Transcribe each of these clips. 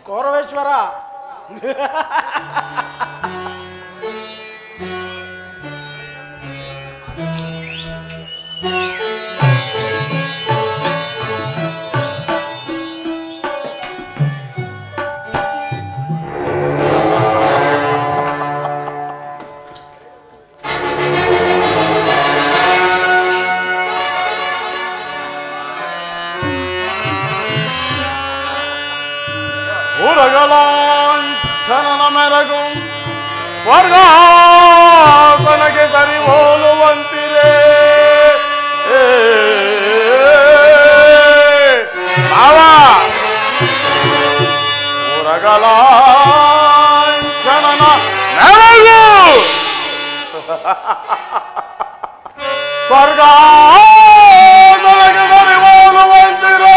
ಕೌರವೇಶ್ವರ ಊರಗಲಾಂಛನನ ಮೆರಗು ಸ್ವರ್ಗಾಸನಕ್ಕೆ ಸರಿ ಹೋಲುವಂತಿರೆ ಊರಗಲಾಂಛನನ ಮೆರಗು ಸ್ವರ್ಗಾಸನಕ್ಕೆ ಸರಿ ಹೋಲುವಂತಿರೆ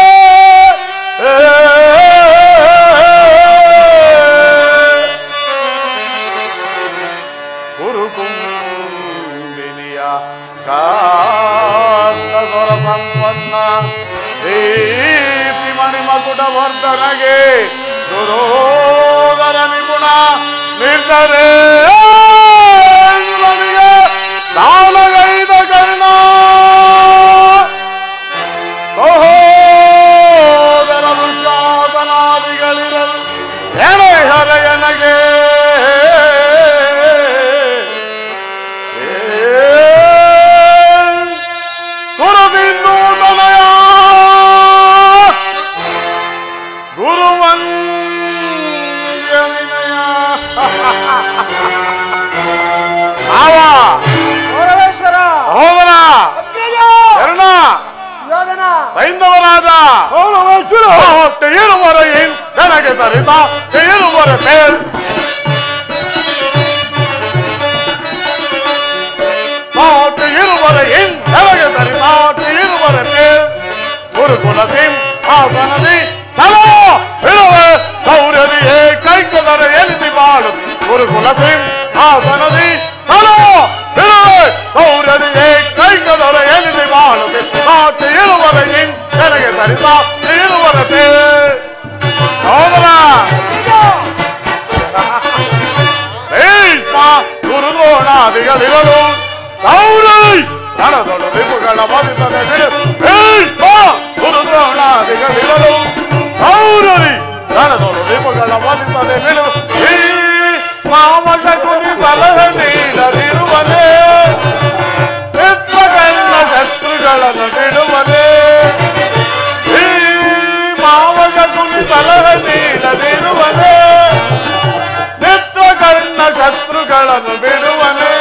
ಕಾಂತಸ್ವರ ಸಂಪನ್ನ ದೀಪ್ತಿ ಮಣಿಮಕುಟ ವರ್ಧನಗೆ ದುರೋದರ ನಿಪುಣ ನಿರ್ಧರೆ ದಾನಗೈದ ಕರ್ಣ ಸಹೋದರ ದುಶಾಸನಾದಿಗಳಿರಲು ಎಣೆ ಹರೆಯನಗೆ ಸೈಂಧವರಾಜ ಇರುವರೆயின் ನನಗೆ ಸರಿಸಾ ಇರುವರೆ ಮೇಲ್ ಇರುವರೆயின் ನನಗೆ ಸರಿಸಾ ಇರುವರೆ ಮೇಲ್ ಗುರುಕುಲ ಸಿಂಹಾಸನದಿ ಚಲೋ ಇರುವೆ ಶೌರ್ಯದಿಯೇ ಕೈಕದರೆ ಎನಿಸಿ ಬಾಳು ಗುರುಕುಲ ಸಿಂಹಾಸನದಿ ಚಲೋ ಇರುವೆ ಶೌರ್ಯದಿಯೇ ಕೈಕದರೆ ಎನಿಸಿ ಬಾಳು ಕಾಟು ಇರುವರೆயின் ನನಗೆ ಸರಿಸಾ ಇರುವರೆ ಹೌದಲ್ಲ ಭೀಷ್ಮ ಗುರುದ್ರೋಣಾದಿಗಳಿರಲು ಸೌರೈ ರಣದೊಳು ರಿಪುಗಳ ಮದಿಸದೆ ಬಿಡು ಭೀಷ್ಮ ಗುರುದ್ರೋಣಾದಿಗಳಿರಲು ಸೌರೈ ರಣದೊಳು ರಿಪುಗಳ ಮದಿಸದೆ ಬಿಡು ಈ ಮಾಮಕ ಕುನಿ ಸಲಹೆ ನೀಡದಿರುವನೇ ಮಿತ್ರಗಣ್ಣ ಶತ್ರುಗಳನ್ನು ಬಿಡುವನೇ ಈ ಮಾಮಕ ಕುನಿ ಸಲಹೆ ನೀಡದಿರುವನೇ ಮಿತ್ರಗಣ್ಣ ಶತ್ರುಗಳನ್ನು ಬಿಡುವನೇ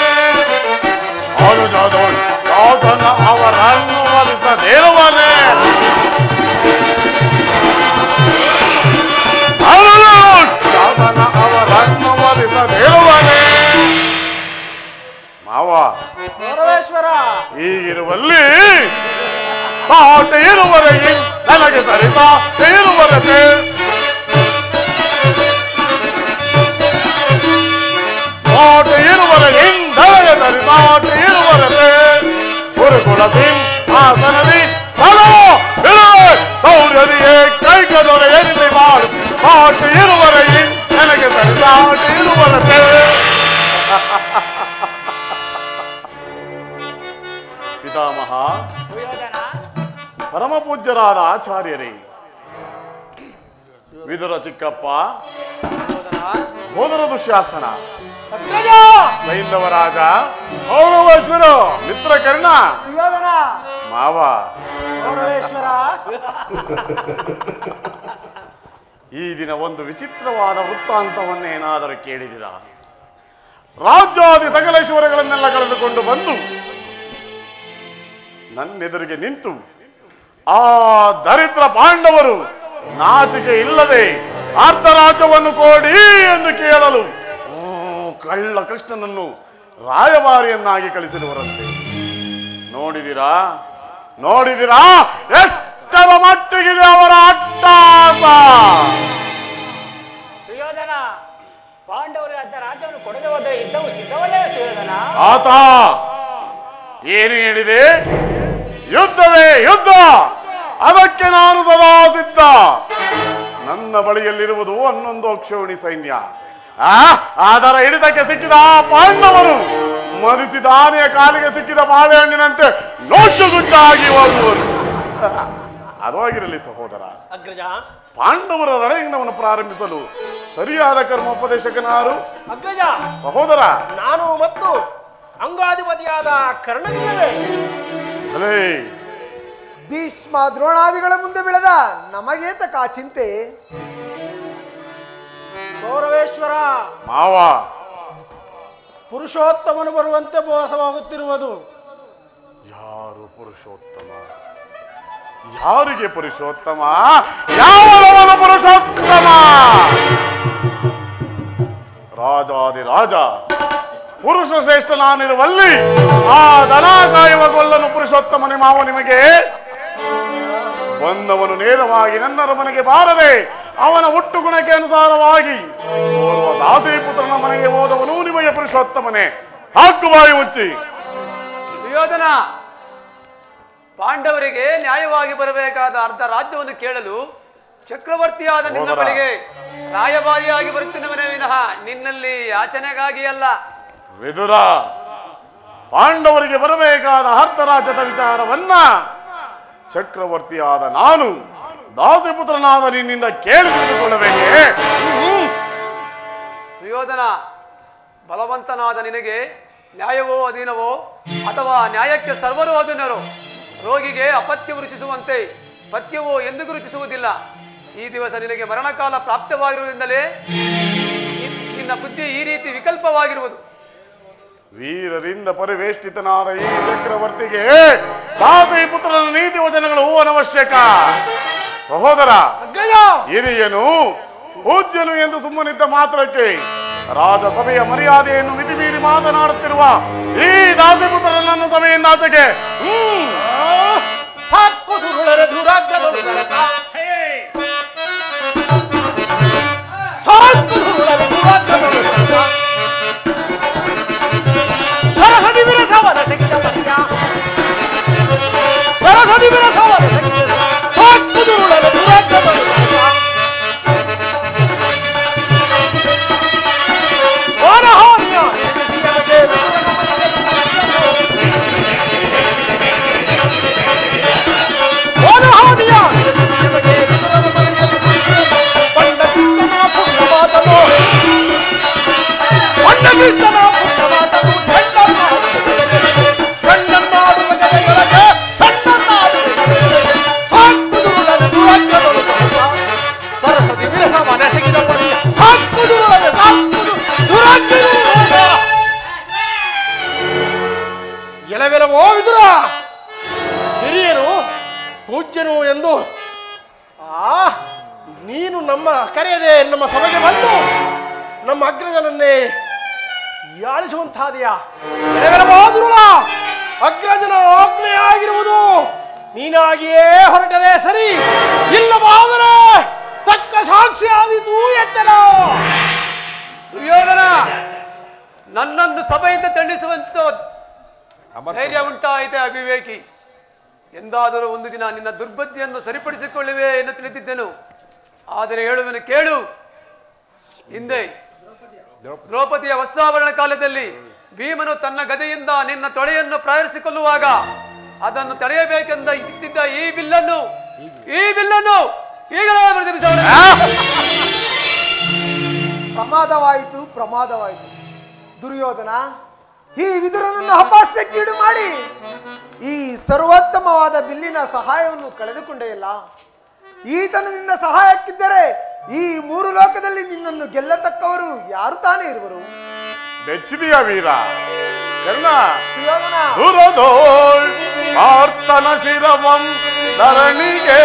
ದಾಸನ ಅವರನ್ನು ವಧಿಸದಿರುವನೇ ಶಾಸನ ಅವರನ್ನು ವಧಿಸದಿರುವನೇ ಮಾವ ಗೌರವೇಶ್ವರ ಈಗಿರುವಲ್ಲಿ ಸಾಟ ಇರುವರೆಗೆ ನನಗೆ ಸರಿಸಾ ಇರುವರೆ ಸಾಟ ಇರುವರೆಗೆ ನನಗೆ ಸರಿಸಾಟ ಇರುವರೆ ಗುರುಕುಲ ಸಿಂಹಾಸನದಿ ಚಲೋ ಸೌರ್ಯದಿಯೇ ಕೈಕದೊರೆ ಎನಿಸಿ ಮಾಡು ಸಾಟ ಇರುವರೆಗೆ ನನಗೆ ಸರಿಸಾಟ ಇರುವರೆ ಪಿತಾಮಹ ಪರಮ ಪೂಜ್ಯರಾದ ಆಚಾರ್ಯರೇ ವಿದುರ ಚಿಕ್ಕಪ್ಪ ಸಹೋದರ ದುಶ್ಯಾಸನ ಸೈಂಧವರಾಜ ಮಿತ್ರ ಕರ್ಣ ಮಾವ ಗೌರವೇಶ್ವರ ಈ ದಿನ ಒಂದು ವಿಚಿತ್ರವಾದ ವೃತ್ತಾಂತವನ್ನೇನಾದರೂ ಕೇಳಿದಿರ ರಾಜ್ಯಾದಿ ಸಕಲೇಶ್ವರಗಳನ್ನೆಲ್ಲ ಕಳೆದುಕೊಂಡು ಬಂದು ನನ್ನೆದುರಿಗೆ ನಿಂತು ಆ ದರಿದ್ರ ಪಾಂಡವರು ನಾಚಿಕೆ ಇಲ್ಲದೆ ಅರ್ಧ ರಾಜ್ಯವನ್ನು ಕೊಡಿ ಎಂದು ಕೇಳಲು ಕಳ್ಳ ಕೃಷ್ಣನನ್ನು ರಾಯಭಾರಿಯನ್ನಾಗಿ ಕಳಿಸಿರುವರಂತೆ. ನೋಡಿದಿರಾ ನೋಡಿದಿರಾ ಎಷ್ಟರ ಮಟ್ಟಿಗಿದೆ ಅವರ ಅಟ್ಟಾಸ. ಸುಯೋಧನ, ಪಾಂಡವರು ರಾಜ್ಯವನ್ನು ಕೊಡದೆ ಹೋದರೆ ಯುದ್ಧವು ಸಿದ್ಧವಲ್ಲೇ ಸುಯೋಧನ? ಆತ ಏನು ಹೇಳಿದೆ? ಯುದ್ಧವೇ ಯುದ್ಧ, ಅದಕ್ಕೆ ನಾನು ಸದಾ ಸಿದ್ಧ. ನನ್ನ ಬಳಿಯಲ್ಲಿರುವುದು 11 ಅಕ್ಷೋಣಿ ಸೈನ್ಯ. ಅದರ ಹಿಡಿತಕ್ಕೆ ಸಿಕ್ಕಿದ ಪಾಂಡವರು ಮದಿಸಿದ ಆನೆಯ ಕಾಲಿಗೆ ಸಿಕ್ಕಿದ ಬಾಳೆಹಣ್ಣಿನಂತೆ ನೋಶುಗುಟ್ಟಾಗಿ ಹೋಗುವರು. ಅದು ಆಗಿರಲಿ ಸಹೋದರ. ಅಗ್ರಜ, ಪಾಂಡವರ ರಣಯಜ್ಞವನ್ನು ಪ್ರಾರಂಭಿಸಲು ಸರಿಯಾದ ಕರ್ಮೋಪದೇಶಕನಾರು? ಅಗ್ರಜ, ಸಹೋದರ, ನಾನು ಮತ್ತು ಅಂಗಾಧಿಪತಿಯಾದ ಕರ್ಣನಿಲ್ಲವೇ? ಅಲೇ ಭೀಷ್ಮ ದ್ರೋಣಾದಿಗಳ ಮುಂದೆ ಬೆಳೆದ ನಮಗೇತಕ ಚಿಂತೆ? ಗೌರವೇಶ್ವರ, ಮಾವ, ಪುರುಷೋತ್ತಮನು ಬರುವಂತೆ ಮೋಸವಾಗುತ್ತಿರುವುದು. ಯಾರು ಪುರುಷೋತ್ತಮ? ಯಾರಿಗೆ ಪುರುಷೋತ್ತಮ? ಯಾವನವನ ಪುರುಷೋತ್ತಮ? ರಾಜಾದಿರಾಜ ಪುರುಷ ಶ್ರೇಷ್ಠ ನಾನಿರುವಲ್ಲಿ ಆ ದನ ಕಾಯುವ ಗೊಲ್ಲನು ಪುರುಷೋತ್ತಮನೇ ಮಾವ ನಿಮಗೆ? ಬಂದವನು ನೇರವಾಗಿ ನನ್ನ ಮನೆಗೆ ಬಾರದೆ ಅವನ ಹುಟ್ಟು ಗುಣಕ್ಕೆ ಅನುಸಾರವಾಗಿ ಓರ್ವ ದಾಸಿಪುತ್ರನ ಮನೆಗೆ ಹೋದವನು ನಿಮಗೆ ಪುರುಷೋತ್ತಮನೇ. ಸಾಕು ಬಾಯಿ ಮುಚ್ಚಿ. ಸುಯೋಧನ, ಪಾಂಡವರಿಗೆ ನ್ಯಾಯವಾಗಿ ಬರಬೇಕಾದ ಅರ್ಧ ರಾಜ್ಯವನ್ನು ಕೇಳಲು ಚಕ್ರವರ್ತಿಯಾದ ನಿನ್ನ ಹೋದರ. ಬಳಿಗೆ ರಾಯಭಾರಿಯಾಗಿ ಬರುತ್ತಿನವನೇ ವಿನಃ ನಿನ್ನಲ್ಲಿ ಯಾಚನೆಗಾಗಿ ಅಲ್ಲ. ವಿದುರ, ಪಾಂಡವರಿಗೆ ಬರಬೇಕಾದ ಅರ್ಧ ರಾಜ್ಯದ ವಿಚಾರವನ್ನ ಚಕ್ರವರ್ತಿಯಾದ ನಾನು ದಾಸಿಪುತ್ರನಾದ ನಿನ್ನಿಂದ ಕೇಳಿ ತಿಳಿದುಕೊಳ್ಳಬೇಕೆ? ಸುಯೋಧನ, ಬಲವಂತನಾದ ನಿನಗೆ ನ್ಯಾಯವೋ ಅಧೀನವೋ ಅಥವಾ ನ್ಯಾಯಕ್ಕೆ ಸರ್ವರೂ ಅಧೀನರು. ರೋಗಿಗೆ ಅಪತ್ಯವು ರುಚಿಸುವಂತೆ ಪಥ್ಯವೋ ಎಂದಿಗೂ ರುಚಿಸುವುದಿಲ್ಲ. ಈ ದಿವಸ ನಿನಗೆ ಮರಣಕಾಲ ಪ್ರಾಪ್ತವಾಗಿರುವುದರಿಂದಲೇ ನಿನ್ನ ಬುದ್ಧಿ ಈ ರೀತಿ ವಿಕಲ್ಪವಾಗಿರುವುದು. ವೀರರಿಂದ ಪರಿವೇಷ್ಟಿತನಾದ ಈ ಚಕ್ರವರ್ತಿಗೆ ದಾಸಿಪುತ್ರನ ನೀತಿ ವಚನಗಳು ಅನವಶ್ಯಕ. ಸಹೋದರ, ಅಗ್ರಜ, ಹಿರಿಯನು ಪೂಜ್ಯನು ಎಂದು ಸುಮ್ಮನಿದ್ದ ಮಾತ್ರಕ್ಕೆ ರಾಜಸಭೆಯ ಮರ್ಯಾದೆಯನ್ನು ಮಿತಿಮೀರಿ ಮಾತನಾಡುತ್ತಿರುವ ಈ ದಾಸಿಪುತ್ರನನ್ನು ಸಭೆಯಿಂದ ಆಚೆಗೆ ಸಾಕು ದುರುಳರೆ ದುರಾಗ್ರದೊಡನೆ ಸಾಕು ದುರುಳರೆ ದುರಾಗ್ರದೊಡನೆ ಸರಹದಿ ವಿರಸವನ ತೆಗೆದ ಪತ್ಯ ಸರಹದಿ ವಿರಸವನ ತೆಗೆದ ಸಾಕು ದುರುಳರೆ ದುರಾಗ್ರದೊಡನೆ ವಾರಹಾರ್ಯ ವಾರಹಾರ್ಯ ಪಂಡಕೃಷ್ಣನ ಪುಣ್ಯವಾದನು ಪಂಡಕೃಷ್ಣನ ಪುಣ್ಯವಾದನು ಚಂಡನ್ನಾಡುವ ಜನಗಳಿಗೆ ಚಂಡನ್ನಾಡುವ ಸಾಕುದುರುಳನೆ ದುರಾಗ್ರದೊಳು ಸರಸ್ವತಿ ವಿರಸವನ ಎಸಗಿದ ಪದಿಯ ಸಾಕುದುರುಳನೆ ಸಾಕುದು ದುರಾಗ್ರದೊಳು ಎಲವೆಲವೋ ವಿದುರ, ಹಿರಿಯನು ಪೂಜ್ಯನು ಎಂದು ನೀನು ನಮ್ಮ ಕರೆಯದೆ ನಮ್ಮ ಸಭೆಗೆ ಬಂದು ನಮ್ಮ ಅಗ್ರಜನನ್ನೇ ಯಾಳಿಸುವಂತಾದೆಯಾ? ಎಲವೆಲವಾದುರುಳ ಅಗ್ರಜನ ಆಜ್ಞೆಯಾಗಿರುವುದು ನೀನಾಗಿಯೇ ಹೊರಟರೆ ಸರಿ, ಇಲ್ಲವಾದರೆ ತಕ್ಕ ಸಾಕ್ಷಿ ಆದೀತು ಎಚ್ಚರ. ದುರ್ಯೋಧನ, ನನ್ನನ್ನು ಸಭೆಯಿಂದ ತಳ್ಳಿಸುವಂತ ಧೈರ್ಯ ಉಂಟಾಯಿತೆ ಅವಿವೇಕಿ. ಎಂದಾದರೂ ಒಂದು ದಿನ ನಿನ್ನ ದುರ್ಬುದ್ಧಿಯನ್ನು ಸರಿಪಡಿಸಿಕೊಳ್ಳುವೆ ಎಂದು ತಿಳಿದಿದ್ದೆನು. ಆದರೆ ಹೇಳುವೆನು ಕೇಳು. ಹಿಂದೆ ದ್ರೌಪದಿಯ ವಸ್ತ್ರಾಭರಣ ಕಾಲದಲ್ಲಿ ಭೀಮನು ತನ್ನ ಗದೆಯಿಂದ ನಿನ್ನ ತೊಳೆಯನ್ನು ಪ್ರಹರಿಸಿಕೊಳ್ಳುವಾಗ ಅದನ್ನು ತಡೆಯಬೇಕೆಂದ ಇತ್ತಿದ್ದ ಈ ಬಿಲ್ಲನ್ನು ಈಗಲೇ ಪ್ರತಿಬಿಂಬಿಸೋಣ. ಪ್ರಮಾದವಾಯಿತು ದುರ್ಯೋಧನ. ಈ ವಿದುರನನ್ನು ಅಪಹಾಸ್ಯಕ್ಕೀಡು ಮಾಡಿ ಈ ಸರ್ವೋತ್ತಮವಾದ ಬಿಲ್ಲಿನ ಸಹಾಯವನ್ನು ಕಳೆದುಕೊಂಡೆಯಲ್ಲ. ಈತನು ನಿನ್ನ ಸಹಾಯಕ್ಕಿದ್ದರೆ ಈ 3 ಲೋಕದಲ್ಲಿ ನಿನ್ನನ್ನು ಗೆಲ್ಲತಕ್ಕವರು ಯಾರು ತಾನೇ ಇರುವರು? ಬೆಚ್ಚಿದೀಯ ವೀರ ಕರ್ಣ. ಸುಯೋಧನ, ದುರದೋಳ್ ಆರ್ತನ ಶಿರವಂ ಧರಣಿಗೆ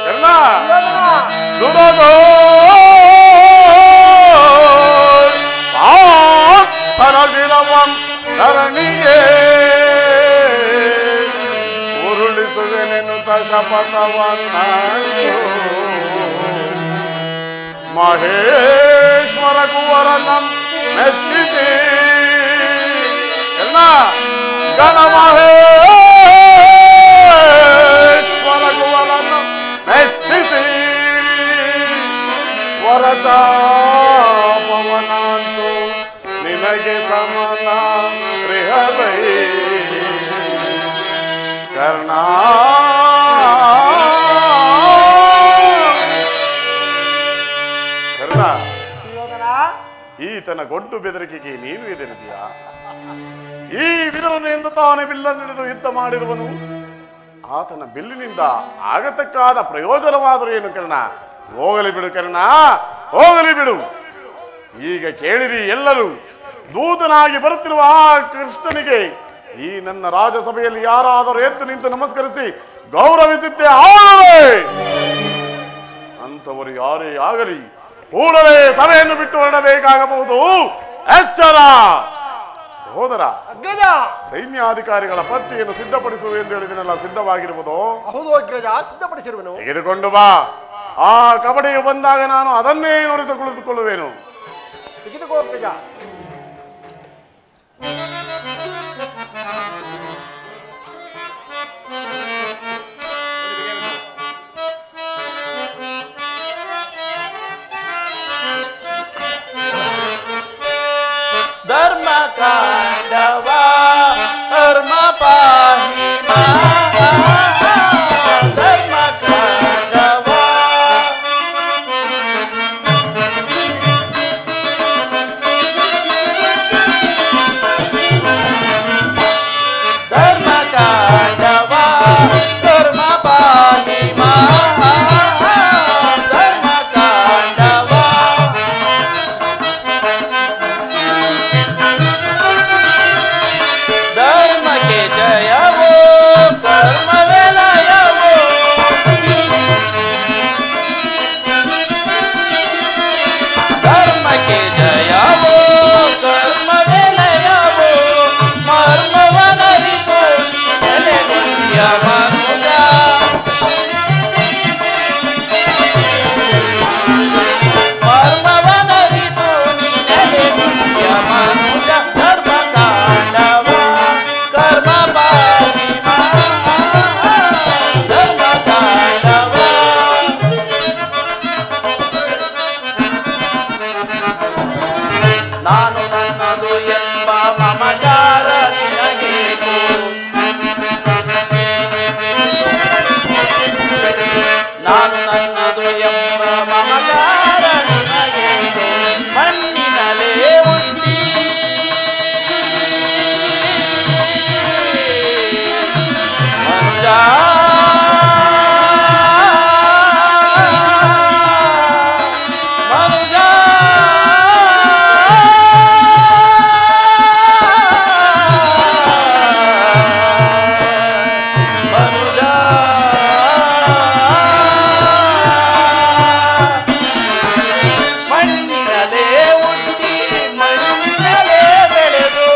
ಕರ್ಣ. ಸುಯೋಧನ, ದುರದೋಳ್ ಶಿರವಂ ಧರಣಿಗೆ ಉರುಳಿಸುವೆನೆನುತ ಶಪಥವನ್ನ ಮಹೇಶ್ವರ ಕುವರನ ಮೆಚ್ಚಿಸಿ ಎಲ್ಲ ಗಣ ಮಹೇಶ್ವರ ಕುವರನ ಮೆಚ್ಚಿಸಿ ವರಚಾಪವನಂತು ನಿನಗೆ ಸಮನ ಪ್ರಿಯವೈ ಕರ್ಣ ಕರ್ಣ ಈತನ ಗೊಡ್ಡು ಬೆದರಿಕೆಗೆ ನೀನು ಎದುರಿದೆಯಾ? ಈ ವಿದುರನಿಂದ ತಾನೇ ಬಿಲ್ಲನ್ನು ಹಿಡಿದು ಯುದ್ಧ ಮಾಡಿರುವನು. ಆತನ ಬಿಲ್ಲಿನಿಂದ ಆಗತಕ್ಕಾದ ಪ್ರಯೋಜನವಾದರೂ ಏನು ಕರ್ಣ? ಹೋಗಲಿ ಬಿಡು ಕರ್ಣ, ಹೋಗಲಿ ಬಿಡು. ಈಗ ಕೇಳಿರಿ ಎಲ್ಲರೂ, ದೂತನಾಗಿ ಬರುತ್ತಿರುವ ಆ ಕೃಷ್ಣನಿಗೆ ಈ ನನ್ನ ರಾಜಸಭೆಯಲ್ಲಿ ಯಾರಾದರೂ ಎದ್ದು ನಿಂತು ನಮಸ್ಕರಿಸಿ ಗೌರವಿಸಿದ್ದೇ ಆದರೆ ಅಂತವರು ಯಾರೇ ಆಗಲಿ ಕೂಡಲೇ ಸಭೆಯನ್ನು ಬಿಟ್ಟು ಹೊರಡಬೇಕಾಗಬಹುದು. ಎಚ್ಚರ ಸಹೋದರ. ಅಗ್ರಜ, ಸೈನ್ಯಾಧಿಕಾರಿಗಳ ಪಟ್ಟಿಯನ್ನು ಸಿದ್ಧಪಡಿಸುವ ಎಂದು ಹೇಳಿದನಲ್ಲ, ಸಿದ್ಧವಾಗಿರುವುದು? ಹೌದು ಅಗ್ರಜ, ಸಿದ್ಧಪಡಿಸಿರುವೆನು. ತೆಗೆದುಕೊಂಡು ಬಾ. ಆ ಕಬಡ್ಡಿಯು ಬಂದಾಗ ನಾನು ಅದನ್ನೇ ನುರಿತು ಕುಳಿತುಕೊಳ್ಳುವೆನು. ತೆಗೆದುಕೋ ಅಗ್ರಜ. ಧರ್ಮ ಕಾಂಡವ ಧರ್ಮ ಪಾಹಿ ಧರ್ಮ ಕಾಂಡವ ಧರ್ಮ ಕಾಂಡವ ಧರ್ಮ ಪಾಹಿ ಧರ್ಮ ಕಾಂಡವ ಧರ್ಮಕ್ಕೆ ಜಯವೋ ಕರ್ಮವೇ ಲಯವೋ ಧರ್ಮಕ್ಕೆ ಜಯವೋ ಕರ್ಮವೇ ಲಯವೋ ಮರ್ಮವನರಿತು ನೆಲೆಗೊಂಡಿಯ ಮನುಜ ಮರ್ಮವನರಿತು ನೆಲೆಗೊಂಡಿಯ ಮನುಜ ಧರ್ಮ ಕಾಂಡವ ಕರ್ಮ ಪಾಹಿ ಧರ್ಮ ಕಾಂಡವ ನಾನು ನನ್ನದು ಎಂಬ ಮಮಕಾರ ನಿನಗೇನು ನಾನು ನನ್ನದು ಎಂಬ ಮಮಕಾರ ನಿನಗೇನು ಮಣ್ಣಿನಲೇ ಹುಟ್ಟಿ ಮನುಜ ಮನುಜ ಮನುಜ ಮಣ್ಣಿನಲೇ ಹುಟ್ಟಿ ಮಣ್ಣಿನಲೇ ಬೆಳೆದು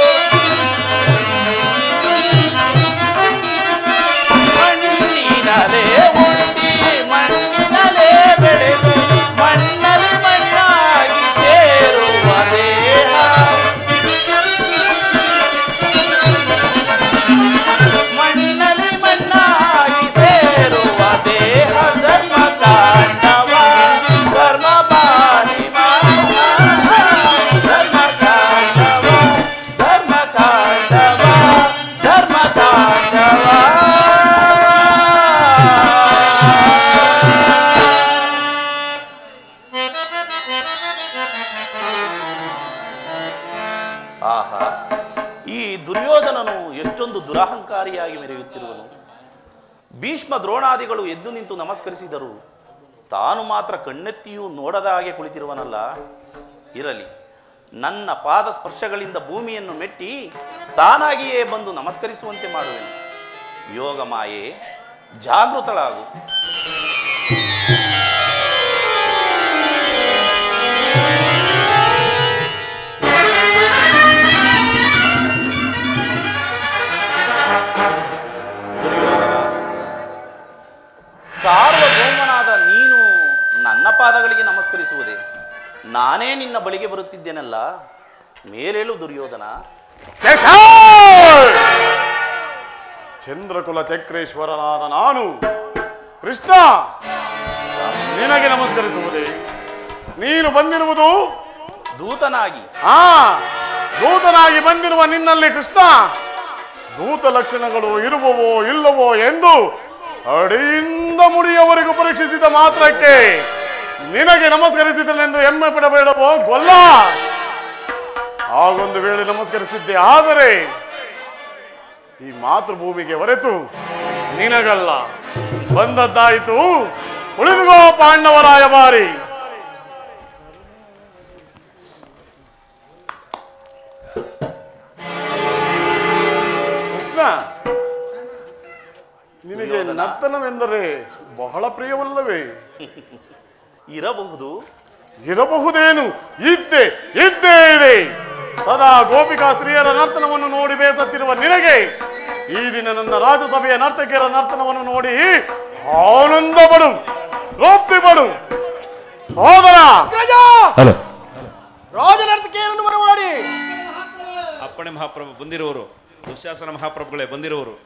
ಮಣ್ಣಿನಲೇ ಹುಟ್ಟಿ ಮಣ್ಣಿನಲೇ ಬೆಳೆದು ಮಣ್ಣಲ್ಲಿ ಮಣ್ಣಾಗಿ ಸೇರುವ ದೇಹ ಮಣ್ಣಲ್ಲಿ ಮಣ್ಣಾಗಿ ಸೇರುವ ದೇಹ ಧರ್ಮ ಕಾಂಡವ ಕರ್ಮ ಪಾಹಿ ಧರ್ಮ ಕಾಂಡವ ಧರ್ಮ ಕಾಂಡವ ಧರ್ಮ ಕಾಂಡವ ಆಹಾ, ಈ ದುರ್ಯೋಧನನು ಎಷ್ಟೊಂದು ದುರಹಂಕಾರಿಯಾಗಿ ಮೆರೆಯುತ್ತಿರುವನು. ಭೀಷ್ಮ ದ್ರೋಣಾದಿಗಳು ಎದ್ದು ನಿಂತು ನಮಸ್ಕರಿಸಿದರು, ತಾನು ಮಾತ್ರ ಕಣ್ಣೆತ್ತಿಯೂ ನೋಡದ ಹಾಗೆ ಕುಳಿತಿರುವನಲ್ಲ. ಇರಲಿ, ನನ್ನ ಪಾದ ಸ್ಪರ್ಶಗಳಿಂದ ಭೂಮಿಯನ್ನು ಮೆಟ್ಟಿ ತಾನಾಗಿಯೇ ಬಂದು ನಮಸ್ಕರಿಸುವಂತೆ ಮಾಡುವೆನು. ಯೋಗ ಮಾಯೆ, ಜಾಗೃತಳಾಗು. ದುರ್ಯೋಧನ, ಸಾರ್ವಭೌಮನಾದ ನೀನು ನನ್ನ ಪಾದಗಳಿಗೆ ನಮಸ್ಕರಿಸುವುದೇ? ನಾನೇ ನಿನ್ನ ಬಳಿಗೆ ಬರುತ್ತಿದ್ದೇನಲ್ಲ, ಮೇಲೇಳು ದುರ್ಯೋಧನ. ಚಂದ್ರಕುಲ ಚಕ್ರೇಶ್ವರನಾದ ನಾನು ಕೃಷ್ಣ ನಿನಗೆ ನಮಸ್ಕರಿಸುವುದೇ? ನೀನು ಬಂದಿರುವುದು ದೂತನಾಗಿ. ದೂತನಾಗಿ ಬಂದಿರುವ ನಿನ್ನಲ್ಲಿ ಕೃಷ್ಣ ದೂತ ಲಕ್ಷಣಗಳು ಇರುವವೋ ಇಲ್ಲವೋ ಎಂದು ಅಡಿಯಿಂದ ಮುಡಿಯವರೆಗೂ ಪರೀಕ್ಷಿಸಿದ ಮಾತ್ರಕ್ಕೆ ನಿನಗೆ ನಮಸ್ಕರಿಸಿದನೆಂದು ಹೆಮ್ಮೆ ಪಡಬೇಡವೋ ಗೊಲ್ಲ. ಆಗೊಂದು ವೇಳೆ ನಮಸ್ಕರಿಸಿದ್ದೆ, ಆದರೆ ಈ ಮಾತೃಭೂಮಿಗೆ ಹೊರತು ನಿನಗಲ್ಲ. ಬಂದದ್ದಾಯಿತು, ಉಳಿದುಗೋ ಪಾಂಡವರಾಯ ಬಾರಿ. ಕೃಷ್ಣ, ನಿನಗೆ ನರ್ತನವೆಂದರೆ ಬಹಳ ಪ್ರಿಯವಲ್ಲವೇ? ಇರಬಹುದು. ಇರಬಹುದೇನು? ಇದ್ದೇ ಇದೆ. ಸದಾ ಗೋಪಿಕಾ ಸ್ತ್ರೀಯರ ನರ್ತನವನ್ನು ನೋಡಿ ಬೇಸತ್ತಿರುವ ನಿನಗೆ ಈ ದಿನ ನನ್ನ ರಾಜಸಭೆಯ ನರ್ತಕಿಯರ ನರ್ತನವನ್ನು ನೋಡಿ ಆನಂದ ಪಡು, ತೃಪ್ತಿ ಪಡು ಸೋದರ. ರಾಜನರ್ತಕಿಯರನ್ನು ಬರಮಾಡಿ. ಅಪ್ಪಣೆ ಮಹಾಪ್ರಭು ಬಂದಿರುವರು, ದುಶ್ಯಾಸನ ಮಹಾಪ್ರಭುಗಳೇ ಬಂದಿರುವರು.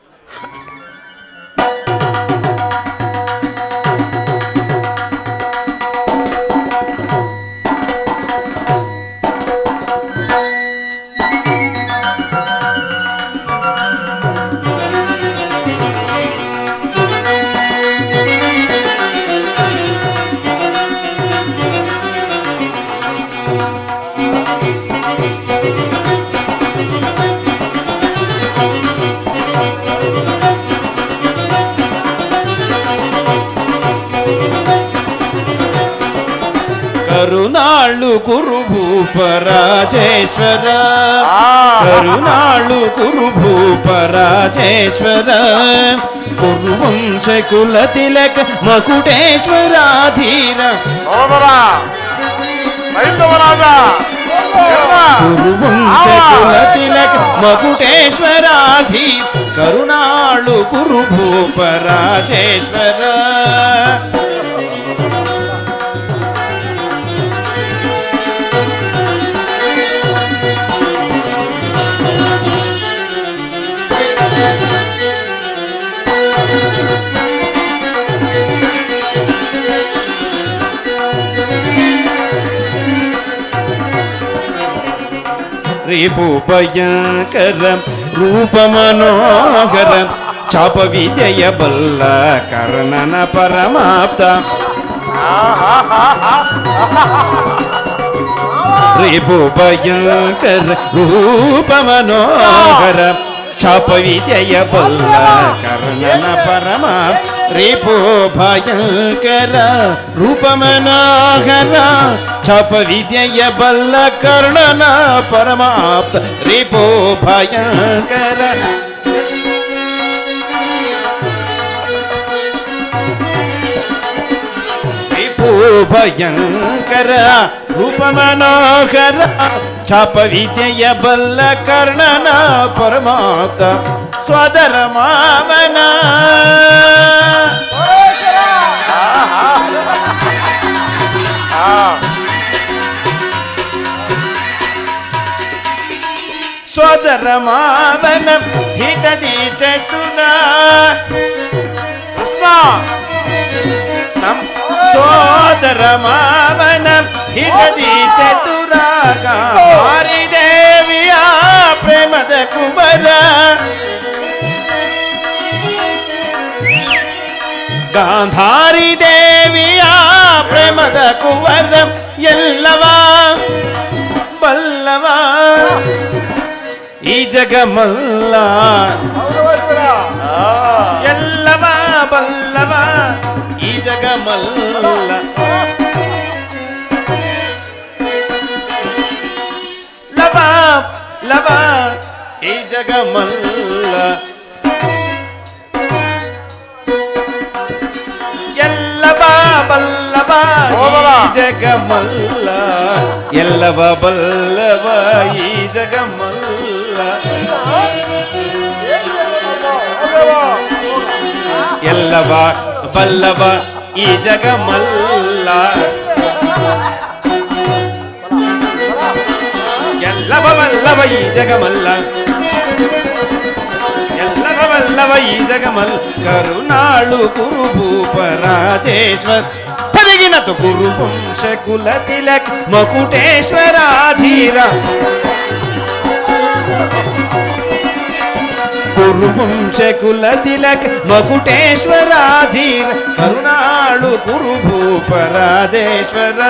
ಕರುನಾಳು ಕುರುಭೂಪರಾಜೇಶ್ವರ, ಕರುನಾಳು ಕುರುಭೂಪರಾಜೇಶ್ವರ, ಕುರುವಂಶ ಕುಲ ತಿಲಕ ಮಕುಟೇಶ್ವರಾಧೀರ, ಕುರುವಂಶ ಕುಲ ತಿಲಕ ಮಕುಟೇಶ್ವರಾಧೀರ, ಕರುನಾಳು ಕುರುಭೂಪರಾಜೇಶ್ವರ. ರಿಪುಭಯಂಕರ ರೂಪ ಮನೋಹರ, ಚಾಪ ವಿದ್ಯೆಯ ಬಲ್ಲ ಕರ್ಣನ ಪರಮಾಪ್ತ, ರಿಪುಭಯಂಕರ ರೂಪ ಮನೋಹರ, ಚಾಪ ವಿದ್ಯೆಯ ಬಲ್ಲ ಕರ್ಣನ ಪರಮಾಪ್ತ, ರಿಪು ಭಯಂಕರ ರೂಪ ಮನೋಹರ, ಚಾಪ ವಿದ್ಯೆಯ ಬಲ್ಲ ಕರ್ಣನ ಪರಮಾಪ್ತ, ರಿಪು ಭಯಂಕರ ರಿಪು ಭಯಂಕರ ರೂಪ ಮನೋಹರ, ಚಾಪ ವಿದ್ಯೆಯ ಬಲ್ಲ ಕರ್ಣನ ಪರಮಾಪ್ತ, ಸ್ವದರ ಮಾವನ ಸ್ವದರ ಮಾವನ ಹಿತದಿ ಚತುರ, ಕೃಷ್ಣ ಸೋದರ ಮಾವನ ಹಿತದಿ ಚತುರ, ಗಾಂಧಾರಿ ದೇವಿಯ ಪ್ರೇಮದ ಕುಮರ, ಗಾಂಧಾರಿ ದೇವಿಯ ಪ್ರೇಮದ ಕುವರ, ಎಲ್ಲವ ಬಲ್ಲವ ಈ ಜಗಮಲ್ಲ, ಎಲ್ಲವ ಬಲ್ಲವ ಈ ಜಗಮಲ್ಲ, ಲವ ಲವ ಈ ಜಗಮಲ್ಲ, ಎಲ್ಲವ ಬಲ್ಲವ ಈ ಜಗಮಲ್ಲ, ಎಲ್ಲವ ಬಲ್ಲವ ಈ ಜಗಮಲ್ಲ. ಗೆಲ್ಲವ ಬಲ್ಲವ ಈ ಜಗಮಲ್ಲ ಗೆಲ್ಲವ ಬಲ್ಲವ ಈ ಜಗಮಲ್ಲ ಗೆಲ್ಲವ ಬಲ್ಲವ ಈ ಜಗಮಲ್ ಕರುನಾಳು ಕುರುಭೂಪ ರಾಜೇಶ್ವರ ಪದಿಗಿನತು ಕುರುವಂಶ ಕುಲ ತಿಲಕ್ ಮಕುಟೇಶ್ವರಾಧೀರ ಕುರುವಂಶ ಕುಲ ತಿಲಕ್ ಮಕುಟೇಶ್ವರಾಧೀರ ಕರುನಾಳು ಕುರುಭೂಪ ರಾಜೇಶ್ವರ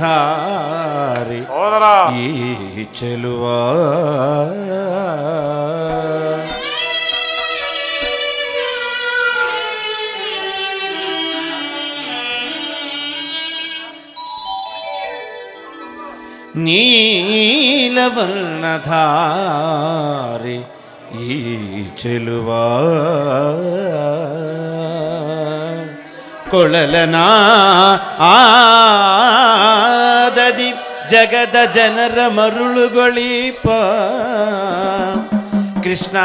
ನೀಲವರ್ಣಧಾರಿ ಈ ಚೆಲುವ ನೀಲವರ್ಣಧಾರಿ ಈ ಚೆಲುವ ಕೊಳಲನ ಆದದಿ ಜಗದ ಜನರ ಮರುಳುಗೊಳಿಪ ಕೃಷ್ಣ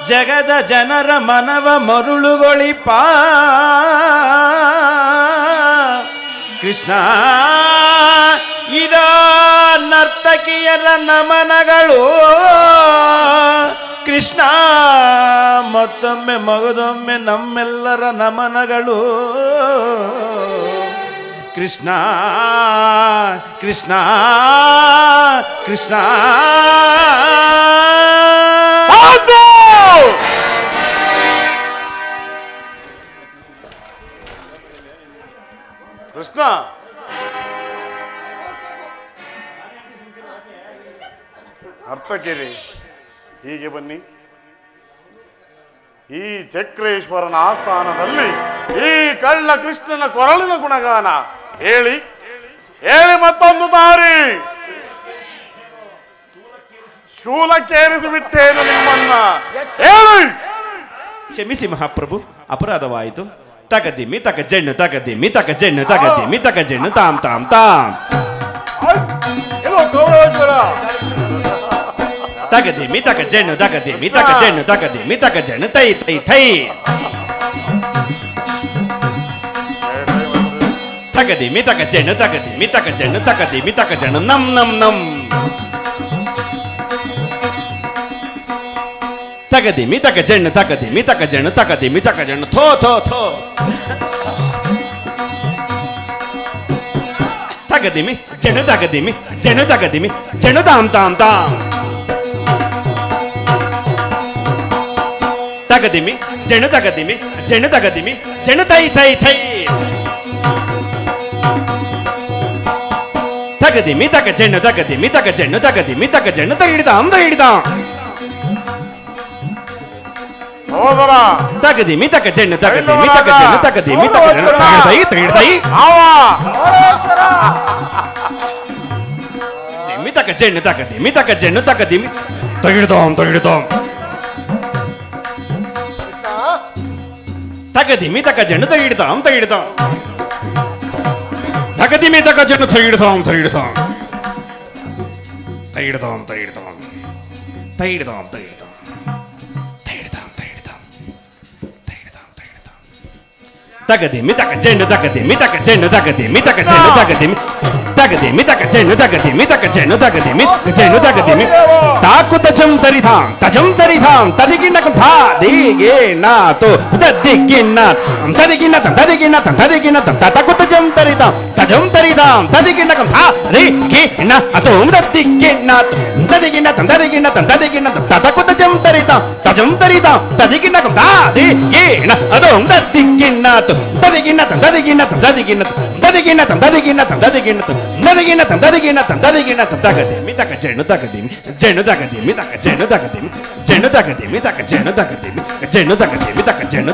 ಜಗದ ಜನರ ಮನವ ಮರುಳುಗೊಳಿಪ ಕೃಷ್ಣ ಇದ ನರ್ತಕಿಯರ ನಮನಗಳು ಕೃಷ್ಣ ಮತ್ತೊಮ್ಮೆ ಮಗದೊಮ್ಮೆ ನಮ್ಮೆಲ್ಲರ ನಮನಗಳು ಕೃಷ್ಣ ಕೃಷ್ಣ ಕೃಷ್ಣ ಕೃಷ್ಣ ಅರ್ಥಕೇರಿ ಹೀಗೆ ಬನ್ನಿ. ಈ ಚಕ್ರೇಶ್ವರನ ಆಸ್ಥಾನದಲ್ಲಿ ಈ ಕಳ್ಳ ಕೃಷ್ಣನ ಕೊರಳಿನ ಗುಣಗಾನ ಹೇಳಿ ಹೇಳಿ ಮತ್ತೊಂದು ಸಾರಿ ಶೂಲಕ್ಕೇರಿಸಿಬಿಟ್ಟೇನು ನಿಮ್ಮನ್ನ ಹೇಳಿ. ಕ್ಷಮಿಸಿ ಮಹಾಪ್ರಭು, ಅಪರಾಧವಾಯಿತು. ತಗದಿಮ್ಮಿ ತಕ ಜಣ್ಣು ತಗದಿಮ್ಮಿ ತಕ ಜಣ್ಣು ತಗದಿಮ್ಮಿ ತಕ ಜಣ್ಣು ತಾಮ್ ತಾಮ್ ತಾಮ್ ತಗದಿಮ್ಮಿ ತಕ ಜಣ್ಣು ತಗದಿಮ್ಮಿ ತಕ ಜಣ್ಣು ತಗದಿಮ್ಮಿ ತಕ ಜಣ್ಣು ತೈ ತೈ ಥೈ ತಗದಿಮ್ಮಿ ತಕ ಜಣ್ಣು ತಗದಿಮ್ಮಿ ತಕ ಜಣ್ಣು ತಗದಿಮ್ಮಿ ತಕ ಜಣ್ಣು ನಮ್ ನಮ್ ನಮ್ ತಗದಿಮ್ಮಿ ತಕ ಜಣ್ಣು ತಗದಿಮ್ಮಿ ತಕ ಜಣ್ಣು ತಗದಿಮ್ಮಿ ತಕ ಜಣ್ಣು ಥೋ ಥೋ ಥೋ ತಗದಿಮ್ಮಿ ಜಣ್ಣು ತಗದಿಮ್ಮಿ ಜಣ್ಣು ತಗದಿಮ್ಮಿ ಜಣ್ಣು ತಾಮ್ ತಾಮ್ ತಾಮ್ ತಗದಿಮಿ ಜಣ್ಣು ತಗದಿಮಿ ಜಣ್ಣು ತಗದಿಮಿ ಜಣ್ಣು ತೈ ತೈ ತೈ ತಗದಿಮಿ ತಗ ಜಣ್ಣು ತಗದಿಮಿ ತಗ ಜಣ್ಣು ತಗದಿಮಿ ತಗ ಜಣ್ಣು ತಗಿಡಿದಾಂ ತಗಿಡಿದಾಂ ಸಹೋದರ ತಗದಿಮಿ ತಗ ಜಣ್ಣು ತಗದಿಮಿ ತಗ ಜಣ್ಣು ತಗದಿಮಿ ತಗ ಜಣ್ಣು ತಗಿಡದೈ ತಗಿಡದೈ ದಿಮಿ ತಗ ಜಣ್ಣು ತಗದಿಮಿ ತಗ ಜಣ್ಣು ತಗದಿಮಿ ತಗಿಡದಾಂ ತಗಿಡದಾಂ ತಗದಿಮಿ ತಗ ಜಣ್ಣು ತಗಿಡದಾಂ ತಗಿಡದಾಂ ತಗದಿಮಿ ತಗ ಜಣ್ಣು ತಗಿಡದಾಂ ತಗಿಡದಾಂ ತಗಿಡದಾಂ ತಗಿಡದಾಂ ತಗಿಡದಾಂ ತಗಿಡದಾಂ ತಗದಿಮಿ ತಗ ಜಣ್ಣು ತಗದಿಮಿ ತಗ ಜಣ್ಣು ತಗದಿಮಿ ತಗ ಜಣ್ಣು ತಗದಿಮಿ ತಗದಿಮಿ ತಗ ಜಣ್ಣು ತಗದಿಮಿ ತಗ ಜಣ್ಣು ತಗದಿಮಿ ಜಣ್ಣು ತಗದಿಮಿ ತಾಕು ತಜಂ ತರಿಧಾಂ ತದಿಗಿನ್ನ ತಾ ದಿಗೆ ನಾತು ತದಿಗಿನ್ನ ತದಿಗಿನ್ನ ತದಿಗಿನ್ನ ತದಿಗಿನ್ನ ತಕು ತಜಂ ತರಿಧಾಂ ತದಿಗಿನ್ನ ತಾ ದಿಗೆ ನ ಅತು ತದಿಗಿನ್ನ ತದಿಗಿನ್ನ ತದಿಗಿನ್ನ ತದಿಗಿನ್ನ ತಕು ತಜಂ ತರಿಧಾಂ ತದಿಗಿನ್ನ ತಾ ದಿಗೆ ನ ಅದು ತದಿಗಿನ್ನ ತದಿಗಿನ್ನ ತದಿಗಿನ್ನ ತದಿಗಿನ್ನ ತದಿಗಿನ್ನ ತದಿಗಿನ್ನ ತದಿಗಿನ್ನ ತದಿಗಿನ್ನ ತದಿಗಿನ್ನ ತದಿಗಿನ್ನ ತಗದಿಮಿ ತಗ ಜಣ್ಣು ತಗದಿಮಿ ಜಣ್ಣು ತಗದಿಮಿ ತಗ ಜಣ್ಣು ತಗದಿಮಿ ಜಣ್ಣು ತಗದಿಮಿ ತಗ ಜಣ್ಣು ತಗದಿಮಿ ಜಣ್ಣು ತಗದಿಮಿ ತಗ ಜಣ್ಣು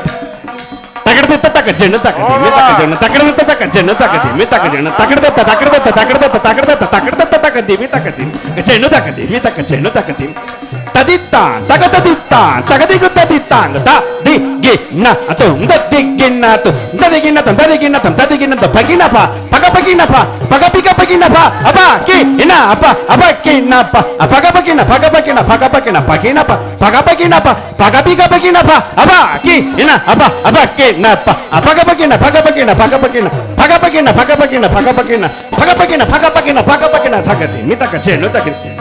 ತಗಡದ ತಗ ಜಣ್ಣು ತಗದಿಮಿ ತಗ ಜಣ್ಣು ತಗಡದ ತಗ ಜಣ್ಣು ತಗದಿಮಿ ತಗ ಜಣ್ಣು ತಗಡದ ತಗದಿಮಿ ತಗದಿಮಿ ಜಣ್ಣು ತಗದಿಮಿ ತಗ ಜಣ್ಣು ತಗದಿಮಿ ತದಿತ್ತಾಂ ತಗದಿಗು ತದಿತ್ತಾಂಗ ದಿಗಿ ನ ಅತು ದಿಗಿನ್ನ ತು ತದಿಗಿನ್ನ ತದಿಗಿನ್ನ ತದಿಗಿನ್ನ ಪಗಿನಪ ಪಗಪಗಿನಪ ಪಗಪಿಗ ಪಗಿನಪ ಅಪ ಕಿ ಇನ ಅಪ ಅಪಕಿನಪ ಪಗಪಗಿನ ಪಗಪಗಿನ ಪಗಪಗಿನ ಪಗಿನಪ ಪಗಪಗಿನಪ ಪಗಪಿಗ ಪಗಿನಪ ಅಪ ಕಿ ಇನ ಅಪ ಅಪಕಿನಪ ಪಗಪಗಿನ ಪಗಪಗಿನ ಪಗಪಗಿನ ಪಗಪಗಿನ ಪಗಪಗಿನ ಪಗಪಗಿನ ಪಗಪಗಿನ ಪಗಪಗಿನ ಪಗಪಗಿನ ತಗದಿಮಿ ತಗ ಜಣ್ಣು ತಗದಿ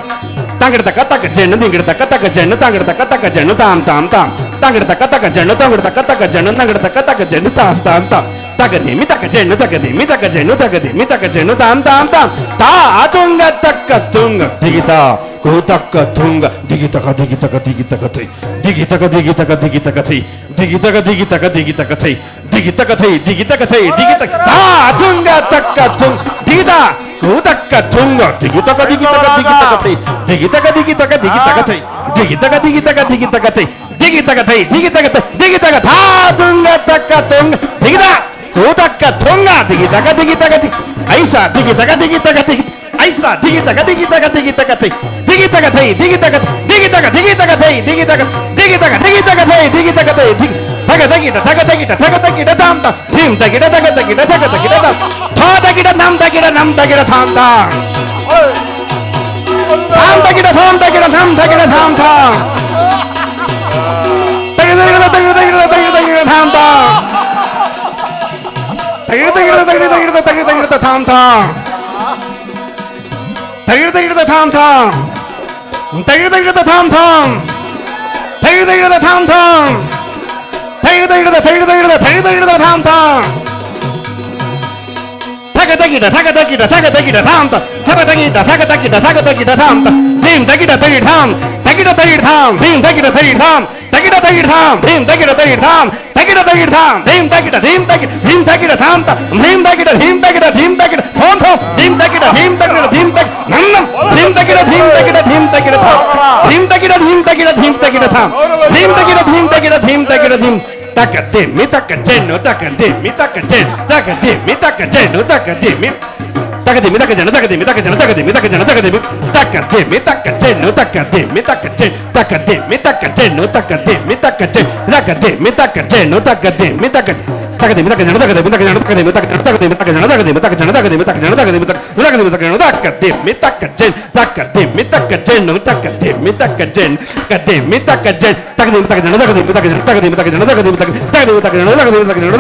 ತಾಂಗಡ ತಗ ಜಣ್ಣು ನಿಂಗಡ ತಗ ಜಣ್ಣು ತಾಂಗಡ ತಗ ಜಣ್ಣು ತಾಂ ತಾಂ ತಾಂ ತಾಂಗಡ ತಗ ಜಣ್ಣು ತಾಂಗಡ ತಗ ಜಣ್ಣು ತಾಂಗಡ ತಗ ಜಣ್ಣು ತಾಂ ತಾಂ ತಾಂ ತಗದಿಮಿ ತಗ ಜಣ್ಣು ತಗದಿಮಿ ತಗ ಜಣ್ಣು ತಗದಿಮಿ ತಗ ಜಣ್ಣು ತಾಂ ತಾಂ ತಾಂ ತಾ ತುಂಗ ತಕ್ಕ ತುಂಗ ದಿಗಿತ ಕೂತಕ್ಕ ತುಂಗ ದಿಗಿತಕ ದಿಗಿತಕ ದಿಗಿತಕ ಥೈ ದಿಗಿತಕ ದಿಗಿತಕ ದಿಗಿತಕ ಥೈ ದಿಗಿತಕ ದಿಗಿತಕ ದಿಗಿತಕ ಥೈ ದಿಗಿತಕ ಥೈ ದಿಗಿತಕ ಥೈ ದಿಗಿತಕ ತಾ ತುಂಗ ತಕ್ಕ ತುಂಗ ದಿಗಿತ ಕೂತಕ್ಕ ತುಂಗ ದಿಗಿತಕ ದಿಗಿತಕ ದಿಗಿತಕ ಥೈ ದಿಗಿತಕ ದಿಗಿತಕ ದಿಗಿತಕ ಥೈ ದಿಗಿತಕ ದಿಗಿತಕ ದಿಗಿತಕ ಥೈ ದಿಗಿತಕ ಥೈ ದಿಗಿತಕ ದಿಗಿತಕ ತಾ ತುಂಗ ತಕ್ಕ ತುಂಗ ದಿಗಿತ ಕೂತಕ್ಕ ತುಂಗ ದಿಗಿತಕ ದಿಗಿತಕ ಐಸಾ ದಿಗಿತಕ ದಿಗಿತಕ ದಿಗಿ ಐಸಾ ದಿಗಿತಕ ದಿಗಿತಕ ದಿಗಿತಕ ಥೈ ದಿಗಿತಕ ಥೈ ದಿಗಿತಕ ದಿಗಿತಕ ದಿಗಿತಕ ಥೈ ದಿಗಿತಕ ದಿಗಿತಕ ದಿಗಿತಕ ಥೈ ದಿಗಿತಕ ಥೈ ತಗ ತಗಿಟ ತಗ ತಗಿಟ ತಗ ತಗಿಟ ತಾಂ ತಾ ಧಿಂ ತಗಿಟ ತಗ ತಗಿಟ ತಗ ತಗಿಟ ತಾಂ ಥಾ ತಗಿಟ ನಂ ತಗಿಟ ನಂ ತಗಿಟ ಥಾಂ ತಾ ತಾಂ ತಗಿಟ ಥಾಂ ತಗಿಟ ನಂ ತಗಿಟ ಥಾಂ ತಾ ತಗಿಟ ತಗಿಟ ತಗಿಟ ತಗಿಟ ತಗಿಟ ತಗಿಟ ಥಾಂ ತಾ ತಗಿಟ ತಗಿಟ ತಗಿಟ ತಗಿಟ ತಗಿಟ ತಗಿಟ ಥಾಂ ತಾ ತಗಿಟ ತಗಿಟ ಥಾಂ ತಾ ತಗಿಟ ತಗಿಟ ಥಾಂ ತಾ ತಗಿಟ ತಗಿಟ ಥಾಂ ತಾ ತಗಿಡ ಥಾಂ ತಾ ತಗ ತಗಿಡ ತಗ ತಗಿಡ ತಗ ತಗಿಡ ಥಾಂ ತಾ ತಗ ತಗಿಡ ತಗ ತಗಿಡ ತಗ ತಗಿಡ ಥಾಂ ತಾ ಧಿಂ ತಗಿಡ ತಗಿಡ ಥಾಂ ತಗಿಡ ತಗಿಡ ಥಾಂ ಧಿಂ ತಗಿಡ ತಗಿಡ ಥಾಂ ತಗಿಡ ತಗಿಡ ಥಾಂ ಧಿಂ ತಗಿಡ ತಗಿಡ ಥಾಂ ತಗಿಡ ತಗಿಡ ಥಾಂ ಧಿಂ ತಗಿಡ ಧಿಂ ತಗಿಡ ಧಿಂ ತಗಿಡ ಥಾಂ ತಾ ಧಿಂ ತಗಿಡ ಧಿಂ ತಗಿಡ ಧಿಂ ತಗಿಡ ಥೋಂ ಥೋಂ ಧಿಂ ತಗಿಡ ಧಿಂ ತಗಿಡ ಧಿಂ ತಗಿಡ ನನ್ನ ಧಿಂ ತಗಿಡ ಧಿಂ ತಗಿಡ ಧಿಂ ತಗಿಡ ಥಾಂ ಧಿಂ ತಗಿಡ ಧಿಂ ತಗಿಡ ಧಿಂ ತಗಿಡ ಥಾಂ ಧಿಂ ತಗಿಡ ಧಿಂ ತಗಿಡ ಧಿಂ ತಗಿಡ ಧಿಂ ತಗದಿಮಿ ತಗ ಜಣ್ಣು ತಗದಿಮಿ ತಗ ಜಣ್ಣು ತಗದಿಮಿ ತಗ ಜಣ್ಣು ತಗದಿಮಿ ತಗದಿಮಿ ತಗ ಜಣ್ಣು ತಗದಿಮಿ ತಗ ಜಣ್ಣು ತಗದಿಮಿ ತಗ ಜಣ್ಣು ತಗದಿಮಿ ತಗದಿಮಿ ತಗ ಜಣ್ಣು ತಗದಿಮಿ ತಗ ಜಣ್ಣು ತಗದಿಮಿ ತಗ ಜಣ್ಣು ತಗದಿಮಿ ತಗ ಜಣ್ಣು ತಗದಿಮಿ ತಗ ಜಣ್ಣು ತಗದಿಮಿ ತಗ ತಗದಿಮಿ ತಗ ಜಣ್ಣು ತಗದಿಮಿ ತಗ ಜಣ್ಣು ತಗದಿಮಿ ತಗ ಜಣ್ಣು ತಗದಿಮಿ ತಗ ಜಣ್ಣು ತಗದಿಮಿ ತಗ ಜಣ್ಣು ತಗದಿಮಿ ತಗ ಜಣ್ಣು ತಗದಿಮಿ ತಗ ತಗದಿಮಿ ತಗ ಜಣ್ಣು ತಗದಿಮಿ ತಗ ಜಣ್ಣು ತಗದಿಮಿ ತಗ ಜಣ್ಣು ತಗದಿಮಿ ತಗ ಜಣ್ಣು ತಗದಿಮಿ ತಗ ಜಣ್ಣು ತಗದಿಮಿ ತಗ ಜಣ್ಣು ತಗದಿಮಿ ತಗ ಜಣ್ಣು ತಗದಿಮಿ ತಗ ಜಣ್ಣು ತಗದಿಮಿ ತಗ ತಗದಿಮಿ ತಗ ಜಣ್ಣು ತಗದಿಮಿ ತಗ ಜಣ್ಣು ತಗದಿಮಿ ತಗ ಜಣ್ಣು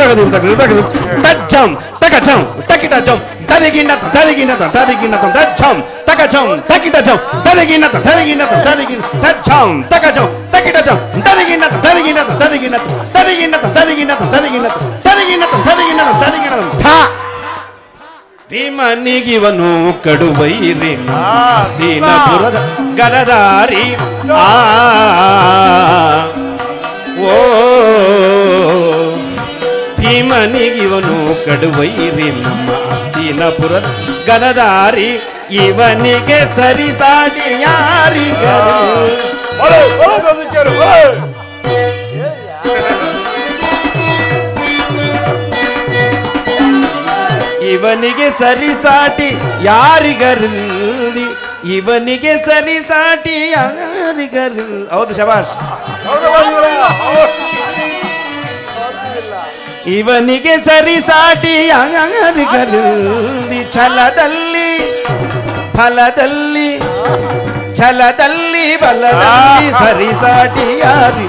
ತಗದಿಮಿ ತಜ್ಜಂ ತಗಜಂ ತಗಿಟ ಜಂ ತದಿಗಿನ ತದಿಗಿನ ತದಿಗಿನ ತಜ್ಜಂ ತಗಜಂ ತಗಿಟ ಜಂ ತದಿಗಿನ ತದಿಗಿನ ತದಿಗಿನ ತಜ್ಜಂ ತಗಜಂ ತಗಿಟ ಜಂ ತದಿಗಿನ ತದಿಗಿನ ತದಿಗಿನ ತದಿಗಿನ ತದಿಗಿನ ತದಿಗಿನ ತದಿಗಿನ ತದಿಗಿನ ತದಿಗಿನ ಥಾ ಭೀಮನಿಗಿವನು ಕಡುವೈರಿ ದೀನಪುರದ ಗದದಾರಿ ಓ ಕಡುವೈರಿ ನಮ್ಮ ದೀನಪುರ ಗನದಾರಿ ಇವನಿಗೆ ಸರಿಸಾಟಿ ಯಾರಿಗರು ಇವನಿಗೆ ಸರಿಸಾಟಿ ಯಾರಿಗರಲ್ಲಿ ಇವನಿಗೆ ಸರಿಸಾಟಿ ಯಾರಿಗರಲ್ಲಿ ಹೌದು ಶಬಾಷ್ ಇವನಿಗೆ ಸರಿಸಾಟಿ ಯಾರಿಗರಲ್ಲಿ ಛಲದಲ್ಲಿ ಫಲದಲ್ಲಿ ಛಲದಲ್ಲಿ ಬಲದಲ್ಲಿ ಸರಿಸಾಟಿ ಯಾರಿ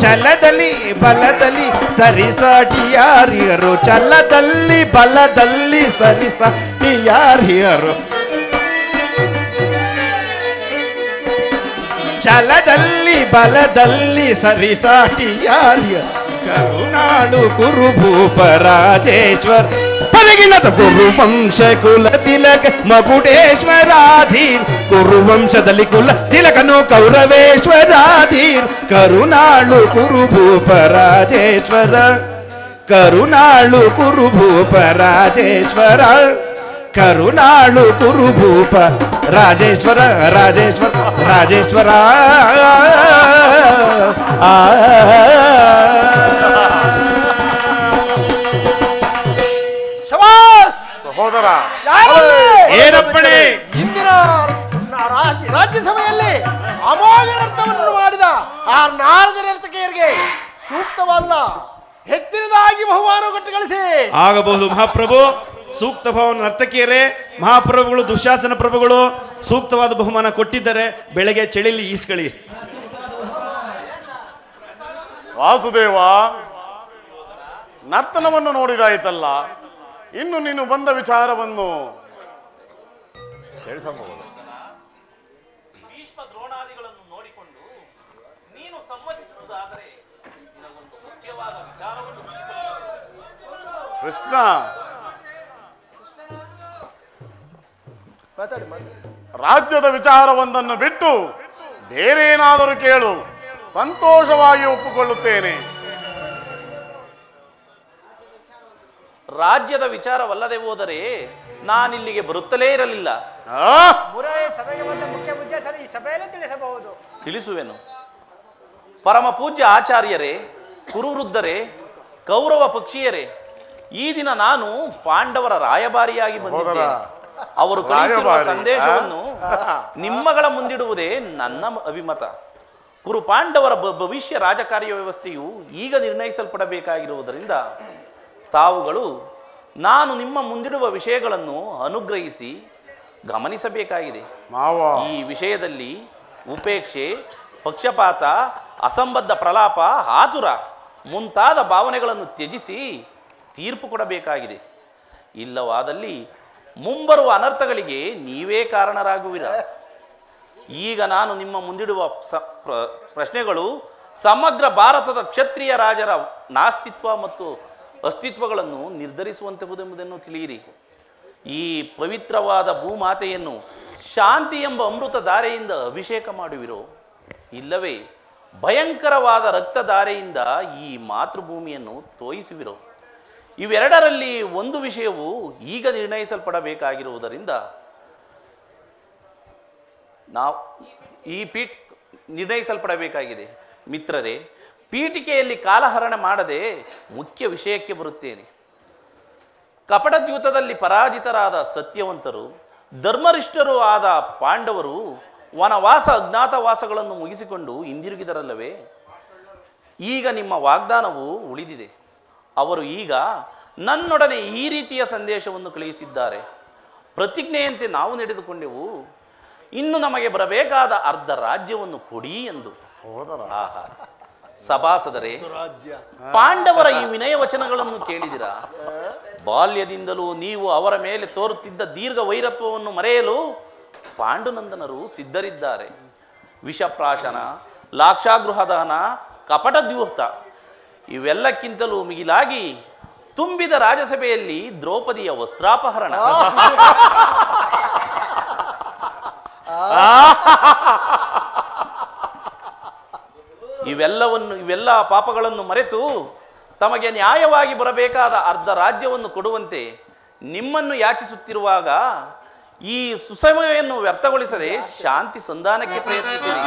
ಛಲದಲ್ಲಿ ಬಲದಲ್ಲಿ ಸರಿಸಾಟಿ ಯಾರಿಯರು ಛಲದಲ್ಲಿ ಬಲದಲ್ಲಿ ಸರಿಸಾಟಿ ಯಾರಿಯರು ಛಲದಲ್ಲಿ ಬಲದಲ್ಲಿ ಸರಿಸಾಟಿ ಯಾರಿಯ ಕರುಣಾಳು ಕುರುಭೂಪ ರಾಜೇಶ್ವರ ಪದಗಿನದ ಕುರುವಂಶ ಕುಲ ತಿಲಕ ಮಗುಡೇಶ್ವರಾಧೀನ್ ಕುರುವಂಶದಲ್ಲಿ ಕುಲ ತಿಲಕನು ಕೌರವೇಶ್ವರಾಧೀನ್ ಕರುಣಾಳು ಕುರುಭೂಪ ರಾಜೇಶ್ವರ ಕರುಣಾಳು ಕುರುಭೂಪ ರಾಜೇಶ್ವರ ಕರುಣಾಳು ಕುರುಭೂಪ ರಾಜೇಶ್ವರ ರಾಜೇಶ್ವರ ರಾಜೇಶ್ವರ ಸಹೋದರ ಏನಪ್ಪಣೆ ಇಂದಿನ ರಾಜ್ಯಸಭೆಯಲ್ಲಿ ಅಮೋಘ ನರ್ತವನ್ನು ಮಾಡಿದ ಆ ನಾರದ ನರ್ತಕಿಯರಿಗೆ ಸೂಕ್ತವಲ್ಲ ಹೆಚ್ಚಿನದಾಗಿ ಬಹುಮಾನ ಕೊಟ್ಟು ಕಳಿಸಿ ಆಗಬಹುದು ಮಹಾಪ್ರಭು ಸೂಕ್ತ ಭವನ ನರ್ತಕಿಯರೇ ಮಹಾಪ್ರಭುಗಳು ದುಶಾಸನ ಪ್ರಭುಗಳು ಸೂಕ್ತವಾದ ಬಹುಮಾನ ಕೊಟ್ಟಿದ್ದಾರೆ ಬೆಳಗ್ಗೆ ಚಳಿಲಿ ಈಸ್ಕಳಿ ವಾಸುದೇವ ನರ್ತನವನ್ನು ನೋಡಿದಾಯ್ತಲ್ಲ ಇನ್ನು ನೀನು ಬಂದ ವಿಚಾರವನ್ನು ತಿಳಿಸಬಹುದು ಭೀಷ್ಮ ದ್ರೋಣಾದಿಗಳನ್ನು ನೋಡಿಕೊಂಡು ನೀನು ಸಮ್ಮತಿಸುವುದಾದರೆ ನಿನಗೊಂದು ಮುಖ್ಯವಾದ ವಿಚಾರವನ್ನು ಕೃಷ್ಣ ಮಾತಾಡಿ ರಾಜ್ಯದ ವಿಚಾರವೊಂದನ್ನು ಬಿಟ್ಟು ಬೇರೆ ಏನಾದರೂ ಕೇಳು ಸಂತೋಷವಾಗಿ ಒಪ್ಪಿಕೊಳ್ಳುತ್ತೇನೆ ರಾಜ್ಯದ ವಿಚಾರವಲ್ಲದೆ ಹೋದರೆ ನಾನಿಲ್ಲಿಗೆ ಬರುತ್ತಲೇ ಇರಲಿಲ್ಲ. ಮುರಾರಿ ಸಭೆಗೆ ಬಂದ ಮುಖ್ಯ ಉದ್ದೇಶ ಈ ಸಭೆಯಲ್ಲಿ ತಿಳಿಸಬಹುದು. ತಿಳಿಸುವೆನು. ಪರಮ ಪೂಜ್ಯ ಆಚಾರ್ಯರೇ, ಕುರುವೃದ್ಧರೇ, ಕೌರವ ಪಕ್ಷೀಯರೇ, ಈ ದಿನ ನಾನು ಪಾಂಡವರ ರಾಯಭಾರಿಯಾಗಿ ಬಂದಿದ್ದೇನೆ. ಅವರು ಕಳಿಸಿರುವ ಸಂದೇಶವನ್ನು ನಿಮ್ಮಗಳ ಮುಂದಿಡುವುದೇ ನನ್ನ ಅಭಿಮತ. ಕುರು ಪಾಂಡವರ ಭವಿಷ್ಯ ರಾಜಕಾರ್ಯ ವ್ಯವಸ್ಥೆಯು ಈಗ ನಿರ್ಣಯಿಸಲ್ಪಡಬೇಕಾಗಿರುವುದರಿಂದ ತಾವುಗಳು ನಾನು ನಿಮ್ಮ ಮುಂದಿಡುವ ವಿಷಯಗಳನ್ನು ಅನುಗ್ರಹಿಸಿ ಗಮನಿಸಬೇಕಾಗಿದೆ. ಈ ವಿಷಯದಲ್ಲಿ ಉಪೇಕ್ಷೆ, ಪಕ್ಷಪಾತ, ಅಸಂಬದ್ಧ ಪ್ರಲಾಪ, ಆತುರ ಮುಂತಾದ ಭಾವನೆಗಳನ್ನು ತ್ಯಜಿಸಿ ತೀರ್ಪು ಕೊಡಬೇಕಾಗಿದೆ. ಇಲ್ಲವಾದಲ್ಲಿ ಮುಂಬರುವ ಅನರ್ಥಗಳಿಗೆ ನೀವೇ ಕಾರಣರಾಗುವಿರ. ಈಗ ನಾನು ನಿಮ್ಮ ಮುಂದಿಡುವ ಪ್ರಶ್ನೆಗಳು ಸಮಗ್ರ ಭಾರತದ ಕ್ಷತ್ರಿಯ ರಾಜರ ನಾಸ್ತಿತ್ವ ಮತ್ತು ಅಸ್ತಿತ್ವಗಳನ್ನು ನಿರ್ಧರಿಸುವಂತಹುದೆಂಬುದನ್ನು ತಿಳಿಯಿರಿ. ಈ ಪವಿತ್ರವಾದ ಭೂಮಾತೆಯನ್ನು ಶಾಂತಿ ಎಂಬ ಅಮೃತ ಧಾರೆಯಿಂದ ಅಭಿಷೇಕ ಮಾಡುವಿರೋ, ಇಲ್ಲವೇ ಭಯಂಕರವಾದ ರಕ್ತಧಾರೆಯಿಂದ ಈ ಮಾತೃಭೂಮಿಯನ್ನು ತೋಯಿಸುವಿರೋ? ಇವೆರಡರಲ್ಲಿ ಒಂದು ವಿಷಯವು ಈಗ ನಿರ್ಣಯಿಸಲ್ಪಡಬೇಕಾಗಿರುವುದರಿಂದ ನಾವು ನಿರ್ಣಯಿಸಲ್ಪಡಬೇಕಾಗಿದೆ. ಮಿತ್ರರೇ, ಪೀಠಿಕೆಯಲ್ಲಿ ಕಾಲಹರಣ ಮಾಡದೆ ಮುಖ್ಯ ವಿಷಯಕ್ಕೆ ಬರುತ್ತೇನೆ. ಕಪಟದ್ಯೂತದಲ್ಲಿ ಪರಾಜಿತರಾದ ಸತ್ಯವಂತರು, ಧರ್ಮರಿಷ್ಠರೂ ಆದ ಪಾಂಡವರು ವನವಾಸ ಅಜ್ಞಾತವಾಸಗಳನ್ನು ಮುಗಿಸಿಕೊಂಡು ಹಿಂದಿರುಗಿದರಲ್ಲವೇ? ಈಗ ನಿಮ್ಮ ವಾಗ್ದಾನವು ಉಳಿದಿದೆ. ಅವರು ಈಗ ನನ್ನೊಡನೆ ಈ ರೀತಿಯ ಸಂದೇಶವನ್ನು ಕಳುಹಿಸಿದ್ದಾರೆ. ಪ್ರತಿಜ್ಞೆಯಂತೆ ನಾವು ನಡೆದುಕೊಂಡೆವು. ಇನ್ನು ನಮಗೆ ಬರಬೇಕಾದ ಅರ್ಧ ರಾಜ್ಯವನ್ನು ಕೊಡಿ ಎಂದು. ಆಹಾ, ಸಭಾಸದರೇ, ಪಾಂಡವರ ಈ ವಿನಯ ವಚನಗಳನ್ನು ಕೇಳಿದಿರಾ? ಬಾಲ್ಯದಿಂದಲೂ ನೀವು ಅವರ ಮೇಲೆ ತೋರುತ್ತಿದ್ದ ದೀರ್ಘ ವೈರತ್ವವನ್ನು ಮರೆಯಲು ಪಾಂಡುನಂದನರು ಸಿದ್ಧರಿದ್ದಾರೆ. ವಿಷಪ್ರಾಶನ, ಲಾಕ್ಷಾಗೃಹದಾನ, ಕಪಟದ್ಯೂತ ಇವೆಲ್ಲಕ್ಕಿಂತಲೂ ಮಿಗಿಲಾಗಿ ತುಂಬಿದ ರಾಜಸಭೆಯಲ್ಲಿ ದ್ರೌಪದಿಯ ವಸ್ತ್ರಾಪಹರಣ, ಇವೆಲ್ಲ ಪಾಪಗಳನ್ನು ಮರೆತು ತಮಗೆ ನ್ಯಾಯವಾಗಿ ಬರಬೇಕಾದ ಅರ್ಧ ರಾಜ್ಯವನ್ನು ಕೊಡುವಂತೆ ನಿಮ್ಮನ್ನು ಯಾಚಿಸುತ್ತಿರುವಾಗ ಈ ಸುಸಮಯವನ್ನು ವ್ಯರ್ಥಗೊಳಿಸದೆ ಶಾಂತಿ ಸಂಧಾನಕ್ಕೆ ಪ್ರಯತ್ನಿಸಿರಿ.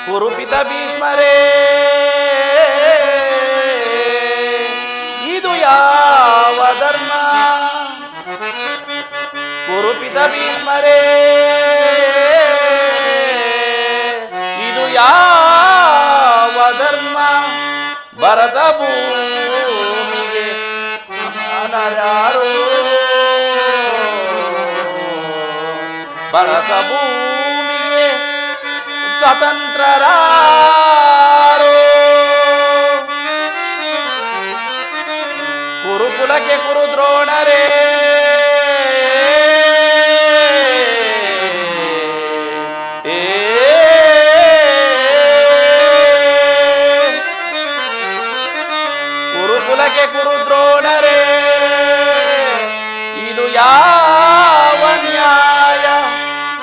ಕುರುಪಿತ ಭೀಷ್ಮರೇ, ಇದು ಯಾವ ಧರ್ಮ? ಕುರುಪಿತ ಭೀಷ್ಮರೇ, ಇದು ಯಾವ ಧರ್ಮ? ಭರತ ಭೂಮಿಗೆ ಸಮಾನರಾರು, ಭರತ ಭೂಮಿಗೆ ಸ್ವತಂತ್ರರಾರು. ಕುರುಕುಲಕ್ಕೆ ಕುರುದ್ರೋಣರೇ, ಕುರುಕುಲಕ್ಕೆ ಕುರುದ್ರೋಣರೇ, ಇದು ಯಾವ ನ್ಯಾಯ?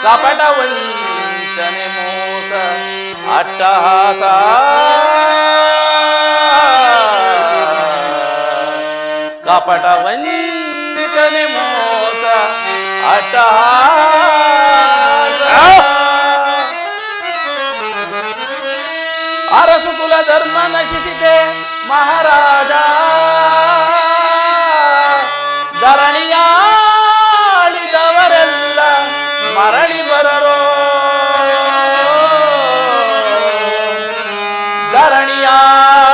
ಕಪಟ ವಂಚನೆ ಮೋಸ ಅಟ್ಟಹಾಸ, ಕಪಟ ವಂಚನೆ ಮೋಸ ಅಟ್ಟಹಾಸ. ಅರಸು ಕುಲ ಧರ್ಮ ನಶಿಸಿದೆ ಮಹಾರಾಜ, ಧರಣಿಯಾಳಿದವರೆಲ್ಲ ಮರಳಿ ಬರರೋ,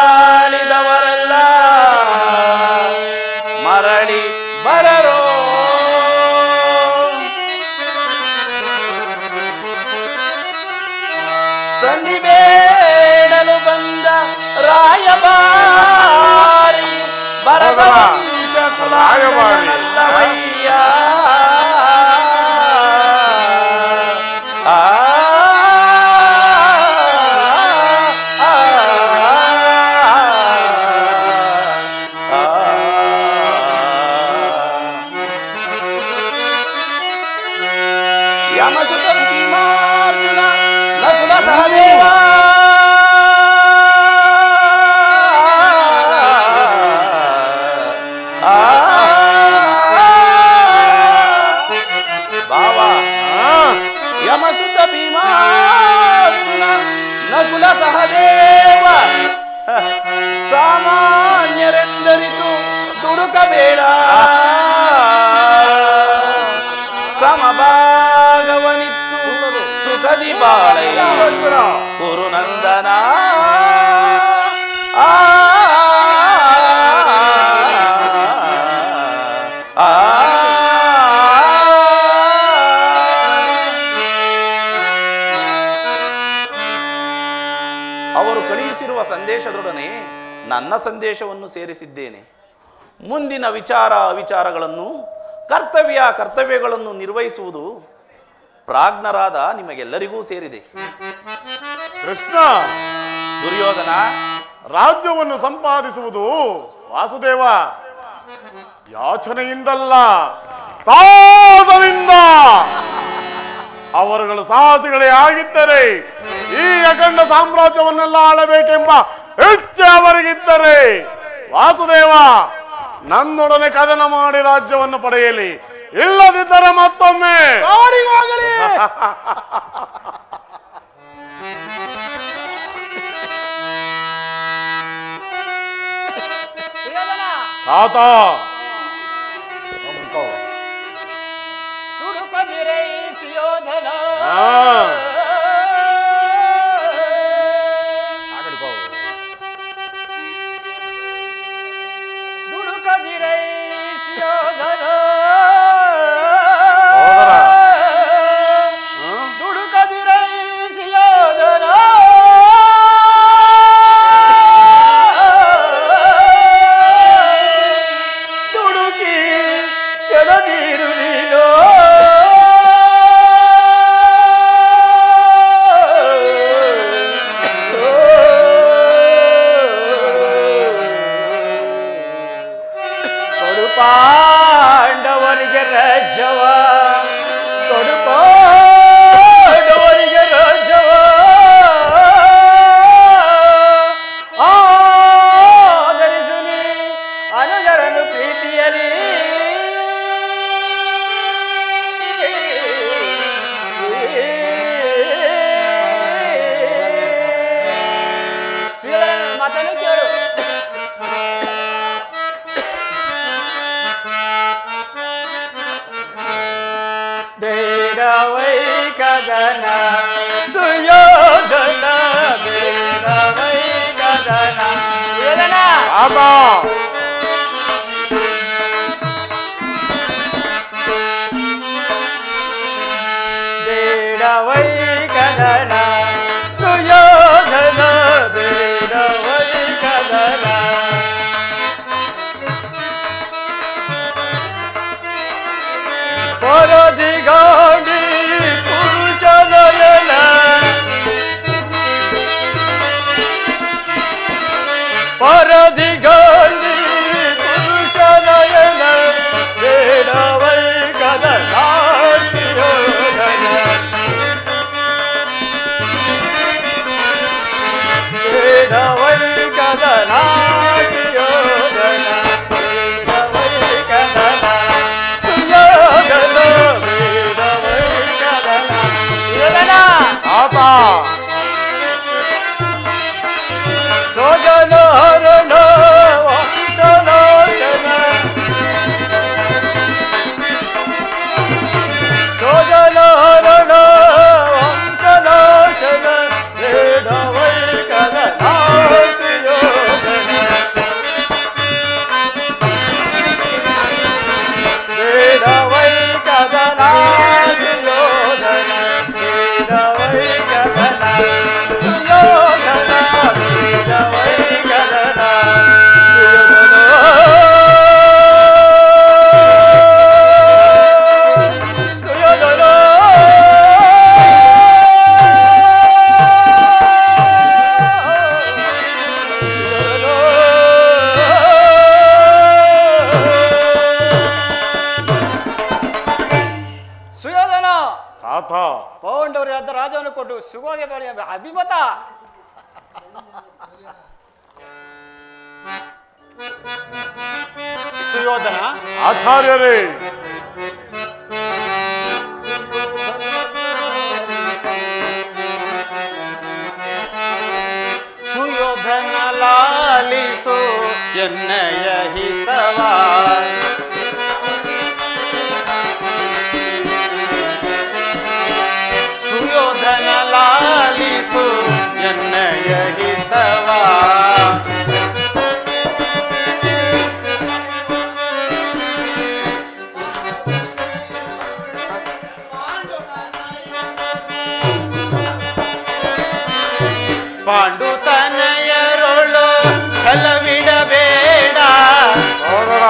ಧರಣಿಯಾಳಿದವರೆಲ್ಲ ಮರಳಿ ಬರರೋ. ಸಂಧಿ ಬೇಡಲು ಬಂದ ರಾಯಭಾರಿ ಭರತ ವಂಶ ಕುಲಾಯವಯ್ಯ. ಯಮಸುತ ಭೀಮಾರ್ಜುನ ನಕುಲ ಸಹದೇವ, ಯಮಸುತ ಭೀಮಾರ್ಜುನ ನಕುಲ ಸಹದೇವ, ಸಾಮಾನ್ಯರೆಂದರಿತು ದುಡುಕಬೇಡ, ಸಮಭಾಗವನಿತ್ತು ಸುಖದಿ ಬಾಳೈ ಕುರುನಂದನ. ಅವರು ಕಳುಹಿಸಿರುವ ಸಂದೇಶದೊಡನೆ ನನ್ನ ಸಂದೇಶವನ್ನು ಸೇರಿಸಿದ್ದೇನೆ. ಮುಂದಿನ ವಿಚಾರ ಅವಿಚಾರಗಳನ್ನು, ಕರ್ತವ್ಯಗಳನ್ನು ನಿರ್ವಹಿಸುವುದು ಪ್ರಾಜ್ಞರಾದ ನಿಮಗೆಲ್ಲರಿಗೂ ಸೇರಿದೆ. ಕೃಷ್ಣ, ದುರ್ಯೋಧನ, ರಾಜ್ಯವನ್ನು ಸಂಪಾದಿಸುವುದು ವಾಸುದೇವ ಯಾಚನೆಯಿಂದಲ್ಲ, ಸಾಹಸದಿಂದ. ಅವರುಗಳು ಸಾಹಸಿಗಳೇ ಆಗಿದ್ದರೆ ಈ ಅಖಂಡ ಸಾಮ್ರಾಜ್ಯವನ್ನೆಲ್ಲ ಆಳಬೇಕೆಂಬ ಇಚ್ಛೆ ಅವರಿಗಿದ್ದರೆ ವಾಸುದೇವ ನನ್ನೊಡನೆ ಕದನ ಮಾಡಿ ರಾಜ್ಯವನ್ನು ಪಡೆಯಲಿ, ಇಲ್ಲದಿದ್ದರೆ ಮತ್ತೊಮ್ಮೆ ತಾತ ಗದನ ಸುಯೋಧನ ಬೇಡವೈ ಗದನ ವೇದನ ಆತ ಬೇಡವೈ ಗದನ ಸುಯೋಧನ ಬೇಡವೈ ಗದನ ಪರದಿಗಾಡಿ ಪುರುಷನಯನ ಪರದಿಗಾಡಿ ಪುರುಷನಯನ ಬೇಡವೈ ಗದನ ಸುಯೋಧನ ಬೇಡವೈ ಗದನ ಸುಯೋಧನ ಬೇಡವೈ ಗದನ ಸುಯೋಧನ ಬೇಡವೈ ಗದನ ವೇದನ ಆತ ಸೋಜನ ಹರಣ ವಂಶನಾಶನ ಸೋಜನ ಹರಣ ವಂಶನಾಶನ ಬೇಡವೈ ಗದನ ಸುಯೋಧನ ಬೇಡವೈ ಗದನ ಸುಯೋಧನ ಬೇಡವೈ ಗದನ ಸುಯೋಧನ ಬೇಡವೈ ಗದನ ಸುಯೋಧನ ಸುಯೋಧನ ಆತ ಪೌಂಡವರಿಗೆ ಆದ ರಾಜವನ್ನು ಕೊಟ್ಟು ಸುಖವಾಗಿ ಬಾಳಿ ಅಭಿಮತ ಸುಯೋಧನ ಆಚಾರ್ಯರೇ ಸುಯೋಧನ ಲಾಲಿಸೋ ಎನ್ನಯ ಹಿತವಾ ಸುಯೋಧನ ಲಾಲಿಸು ಎನ್ನಯ ಹಿತವಾ ಪಾಂಡುತನಯರೊಳು ಛಲವಿಡಬೇಡ ಸೋದರ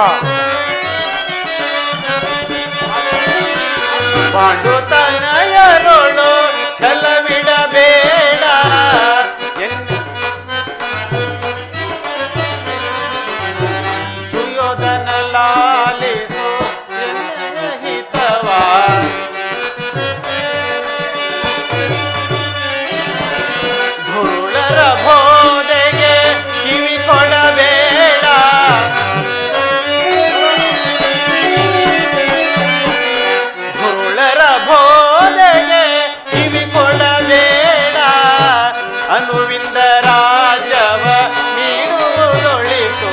ಪಾಂಡುತನಯರೊಳು ಛಲವಿಡಬೇಡ ಸುಯೋಧನ ಲಾಲಿಸು ಎನ್ನಯ ಹಿತವಾ ಧೂಳರ ಬೋಧೆಗೆ ಕಿವಿ ಕೊಡಬೇಡ ಧೂಳರ ಬೋಧೆಗೆ ಕಿವಿ ಕೊಡಬೇಡ ಅನುವಿಂದ ರಾಜವ ನೀಡುವುದೊಳಿತು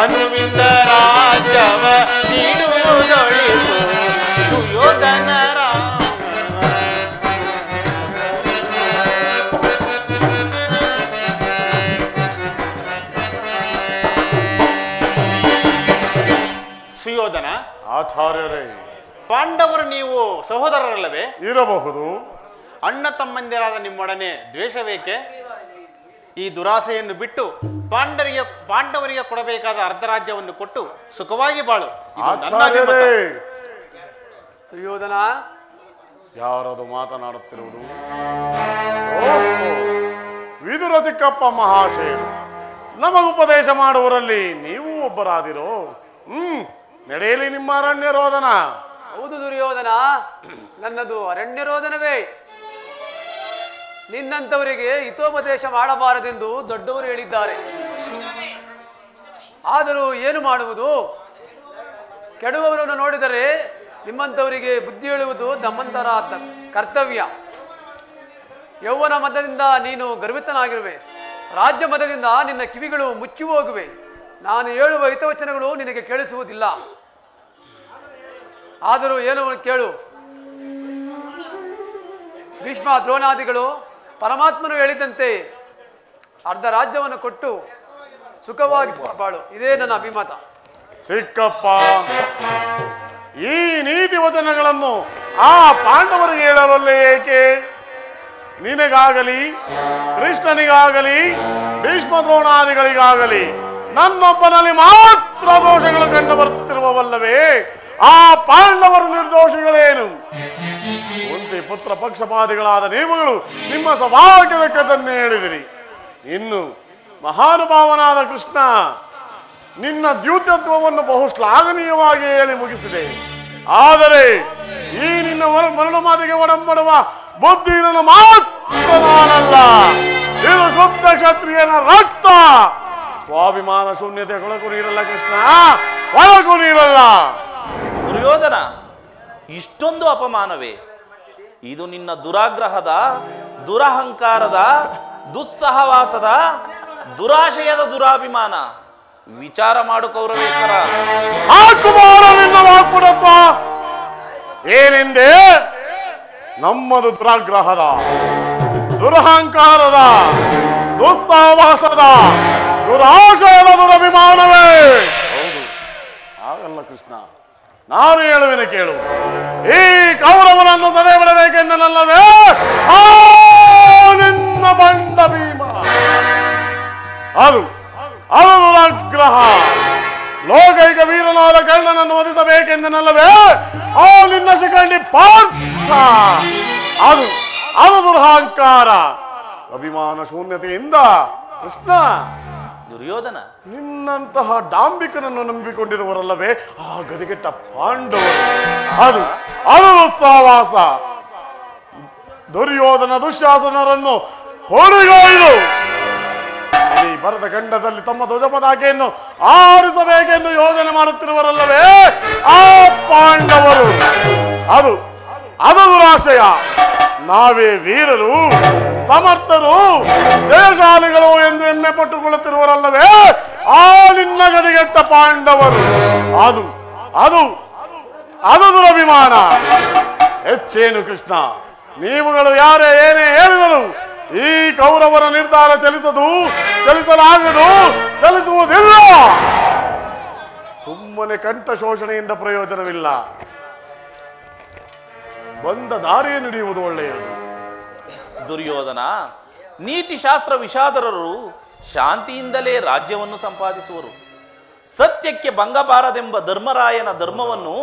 ಅನುವಿಂದ ರಾಜವ ನೀಡುವುದೊಳಿತು ಸುಯೋಧನ ಸುಯೋಧನ ಆಚಾರ್ಯರೇ ಪಾಂಡವರು ನೀವು ಸಹೋದರರಲ್ಲವೇ? ಇರಬಹುದು. ಅಣ್ಣ ತಮ್ಮಂದಿರಾದ ನಿಮ್ಮೊಡನೆ ದ್ವೇಷವೇಕೆ? ಈ ದುರಾಸೆಯನ್ನು ಬಿಟ್ಟು ಪಾಂಡವರಿಗೆ ಕೊಡಬೇಕಾದ ಅರ್ಧ ರಾಜ್ಯವನ್ನು ಕೊಟ್ಟು ಸುಖವಾಗಿ ಬಾಳು. ಇದು ನನ್ನ ಅಭಿಮತ. ಆಚಾರ್ಯರೇ ಸುಯೋಧನ, ಯಾರದು ಮಾತನಾಡುತ್ತಿರುವುದು? ವಿದುರ ಚಿಕ್ಕಪ್ಪ ಮಹಾಶಯರು ನಮಗುಪದೇಶ ಮಾಡುವರಲ್ಲಿ ನೀವು ಒಬ್ಬರಾದಿರೋ? ನಡೆಯಲಿ ನಿಮ್ಮ ಅರಣ್ಯ ರೋದನ. ಹೌದು ದುರ್ಯೋಧನ, ನನ್ನದು ಅರಣ್ಯ ರೋದನವೇ. ನಿನ್ನಂಥವರಿಗೆ ಹಿತೋಪದೇಶ ಮಾಡಬಾರದೆಂದು ದೊಡ್ಡವರು ಹೇಳಿದ್ದಾರೆ. ಆದರೂ ಏನು ಮಾಡುವುದು? ಕೆಡುವವರನ್ನು ನೋಡಿದರೆ ನಿಮ್ಮಂಥವರಿಗೆ ಬುದ್ಧಿ ಹೇಳುವುದು ನಮ್ಮಂತರ ಕರ್ತವ್ಯ. ಯೌವನ ಮತದಿಂದ ನೀನು ಗರ್ವಿತನಾಗಿರುವೆ, ರಾಜ್ಯ ಮತದಿಂದ ನಿನ್ನ ಕಿವಿಗಳು ಮುಚ್ಚಿ ಹೋಗುವೆ. ನಾನು ಹೇಳುವ ಹಿತವಚನಗಳು ನಿನಗೆ ಕೇಳಿಸುವುದಿಲ್ಲ. ಆದರೂ ಏನು ಕೇಳು. ಭೀಷ್ಮ ದ್ರೋಣಾದಿಗಳು ಪರಮಾತ್ಮನು ಹೇಳಿದಂತೆ ಅರ್ಧ ರಾಜ್ಯವನ್ನು ಕೊಟ್ಟು ಸುಖವಾಗಿ ಬಾಳು, ಇದೇ ನನ್ನ ಅಭಿಮತ. ಚಿಕ್ಕಪ್ಪ, ಈ ನೀತಿ ವಚನಗಳನ್ನು ಆ ಪಾಂಡವರಿಗೆ ಹೇಳಬಲ್ಲೆ ಏಕೆ? ನಿನಗಾಗಲಿ, ಕೃಷ್ಣನಿಗಾಗಲಿ, ಭೀಷ್ಮ ದ್ರೋಣಾದಿಗಳಿಗಾಗಲಿ ನನ್ನೊಬ್ಬನಲ್ಲಿ ಮಾತ್ರ ದೋಷಗಳು ಕಂಡು ಬರುತ್ತಿರುವವಲ್ಲವೇ? ಆ ಪಾಂಡವರ ನಿರ್ದೋಷಗಳೇನು? ಒಂದೇ ಪುತ್ರ ಪಕ್ಷಪಾತಿಗಳಾದ ನೀವುಗಳು ನಿಮ್ಮ ಸ್ವಭಾವಕ್ಕೆ ತಕ್ಕದನ್ನೇ ಹೇಳಿದಿರಿ. ಇನ್ನು ಮಹಾನುಭಾವನಾದ ಕೃಷ್ಣ ನಿನ್ನ ದ್ಯೂತತ್ವವನ್ನು ಬಹು ಶ್ಲಾಘನೀಯವಾಗಿ ಹೇಳಿ ಮುಗಿಸಿದೆ. ಆದರೆ ಈ ನಿನ್ನ ಮರಳು ಮಾತಿಗೆ ಒಡಂಬಡುವ ಬುದ್ಧಿ ನನ್ನ ಮಾತ್ರ ನಾನಲ್ಲ, ಇದು ಶುದ್ಧ ಕ್ಷತ್ರಿಯನ ರಕ್ತ. ಸ್ವಾಭಿಮಾನ ಶೂನ್ಯತೆ ಕೊಳಕು ನೀರಲ್ಲ ಕೃಷ್ಣ, ಒಳಕು ನೀರಲ್ಲ. ದುರ್ಯೋಧನ, ಇಷ್ಟೊಂದು ಅಪಮಾನವೇ? ಇದು ನಿನ್ನ ದುರಾಗ್ರಹದ, ದುರಹಂಕಾರದ, ದುಸ್ಸಹವಾಸದ, ದುರಾಶಯದ ದುರಾಭಿಮಾನ. ವಿಚಾರ ಮಾಡು ಕೌರವೇಶ್ವರ. ಸಾಕು ನಿನ್ನ ವಾಕ್ಪುಡತ್ವ. ಏನೆಂದೇ? ನಮ್ಮದು ದುರಾಗ್ರಹದ, ದುರಹಂಕಾರದ, ದುಸ್ಸಹವಾಸದ, ದುರಾಶಯದ ದುರಭಿಮಾನವೇ. ಹೌದು, ಆಗಲ್ಲ ಕೃಷ್ಣ. ನಾನು ಹೇಳುವೆನು ಕೇಳು. ಈ ಕೌರವನನ್ನು ಸದೆ ಬಿಡಬೇಕೆಂದನಲ್ಲವೇ ನಿನ್ನ ಬಂಡ ಭೀಮ. ಅದು ದುರಾಗ್ರಹ. ಲೋಕೈಕ ವೀರನಾದ ಕರ್ಣನನ್ನು ವಧಿಸಬೇಕೆಂದನಲ್ಲವೇ ನಿನ್ನ ಶಿಖಂಡಿ ಪಾರ್ಥ. ಅದು ದುರಹಂಕಾರ, ಅಭಿಮಾನ ಶೂನ್ಯತೆಯಿಂದ ಕೃಷ್ಣ. ದುರ್ಯೋಧನ, ನಿನ್ನಂತಹ ಡಾಂಬಿಕನನ್ನು ನಂಬಿಕೊಂಡಿರುವರಲ್ಲವೇ ಆ ಗದಿಗೆಟ್ಟ ಪಾಂಡವರು. ಅದು ಸಹವಾಸ. ದುರ್ಯೋಧನ ದುಶ್ಯಾಸನರನ್ನು ಹೊಡೆಗೈದು ಈ ಭರತ ಖಂಡದಲ್ಲಿ ತಮ್ಮ ಧ್ವಜಪತಾಕೆಯನ್ನು ಆರಿಸಬೇಕೆಂದು ಯೋಜನೆ ಮಾಡುತ್ತಿರುವರಲ್ಲವೇ ಆ ಪಾಂಡವರು. ಅದು ದುರಾಶಯ. ನಾವೇ ವೀರರು, ಸಮರ್ಥರು, ಜಯಶಾಲಿಗಳು ಎಂದು ಹೆಮ್ಮೆ ಪಟ್ಟುಕೊಳ್ಳುತ್ತಿರುವರಲ್ಲವೇ ಆ ನಿನ್ನ ಗದಿಗೆಟ್ಟ ಪಾಂಡವರು. ಅದು ದುರಭಿಮಾನ. ಹೆಚ್ಚೇನು ಕೃಷ್ಣ, ನೀವುಗಳು ಯಾರೇ ಏನೇ ಹೇಳಿದರು ಈ ಕೌರವರ ನಿರ್ಧಾರ ಚಲಿಸಲಾಗದು, ಚಲಿಸುವುದಿಲ್ಲ. ಸುಮ್ಮನೆ ಕಂಠ ಶೋಷಣೆಯಿಂದ ಪ್ರಯೋಜನವಿಲ್ಲ. ಬಂದ ದಾರಿಯನ್ನು ಹಿಡಿಯುವುದು ಒಳ್ಳೆಯದು. ದುರ್ಯೋಧನ, ನೀತಿಶಾಸ್ತ್ರ ವಿಷಾದರರು ಶಾಂತಿಯಿಂದಲೇ ರಾಜ್ಯವನ್ನು ಸಂಪಾದಿಸುವರು. ಸತ್ಯಕ್ಕೆ ಭಂಗಬಾರದೆಂಬ ಧರ್ಮರಾಯನ ಧರ್ಮವನ್ನು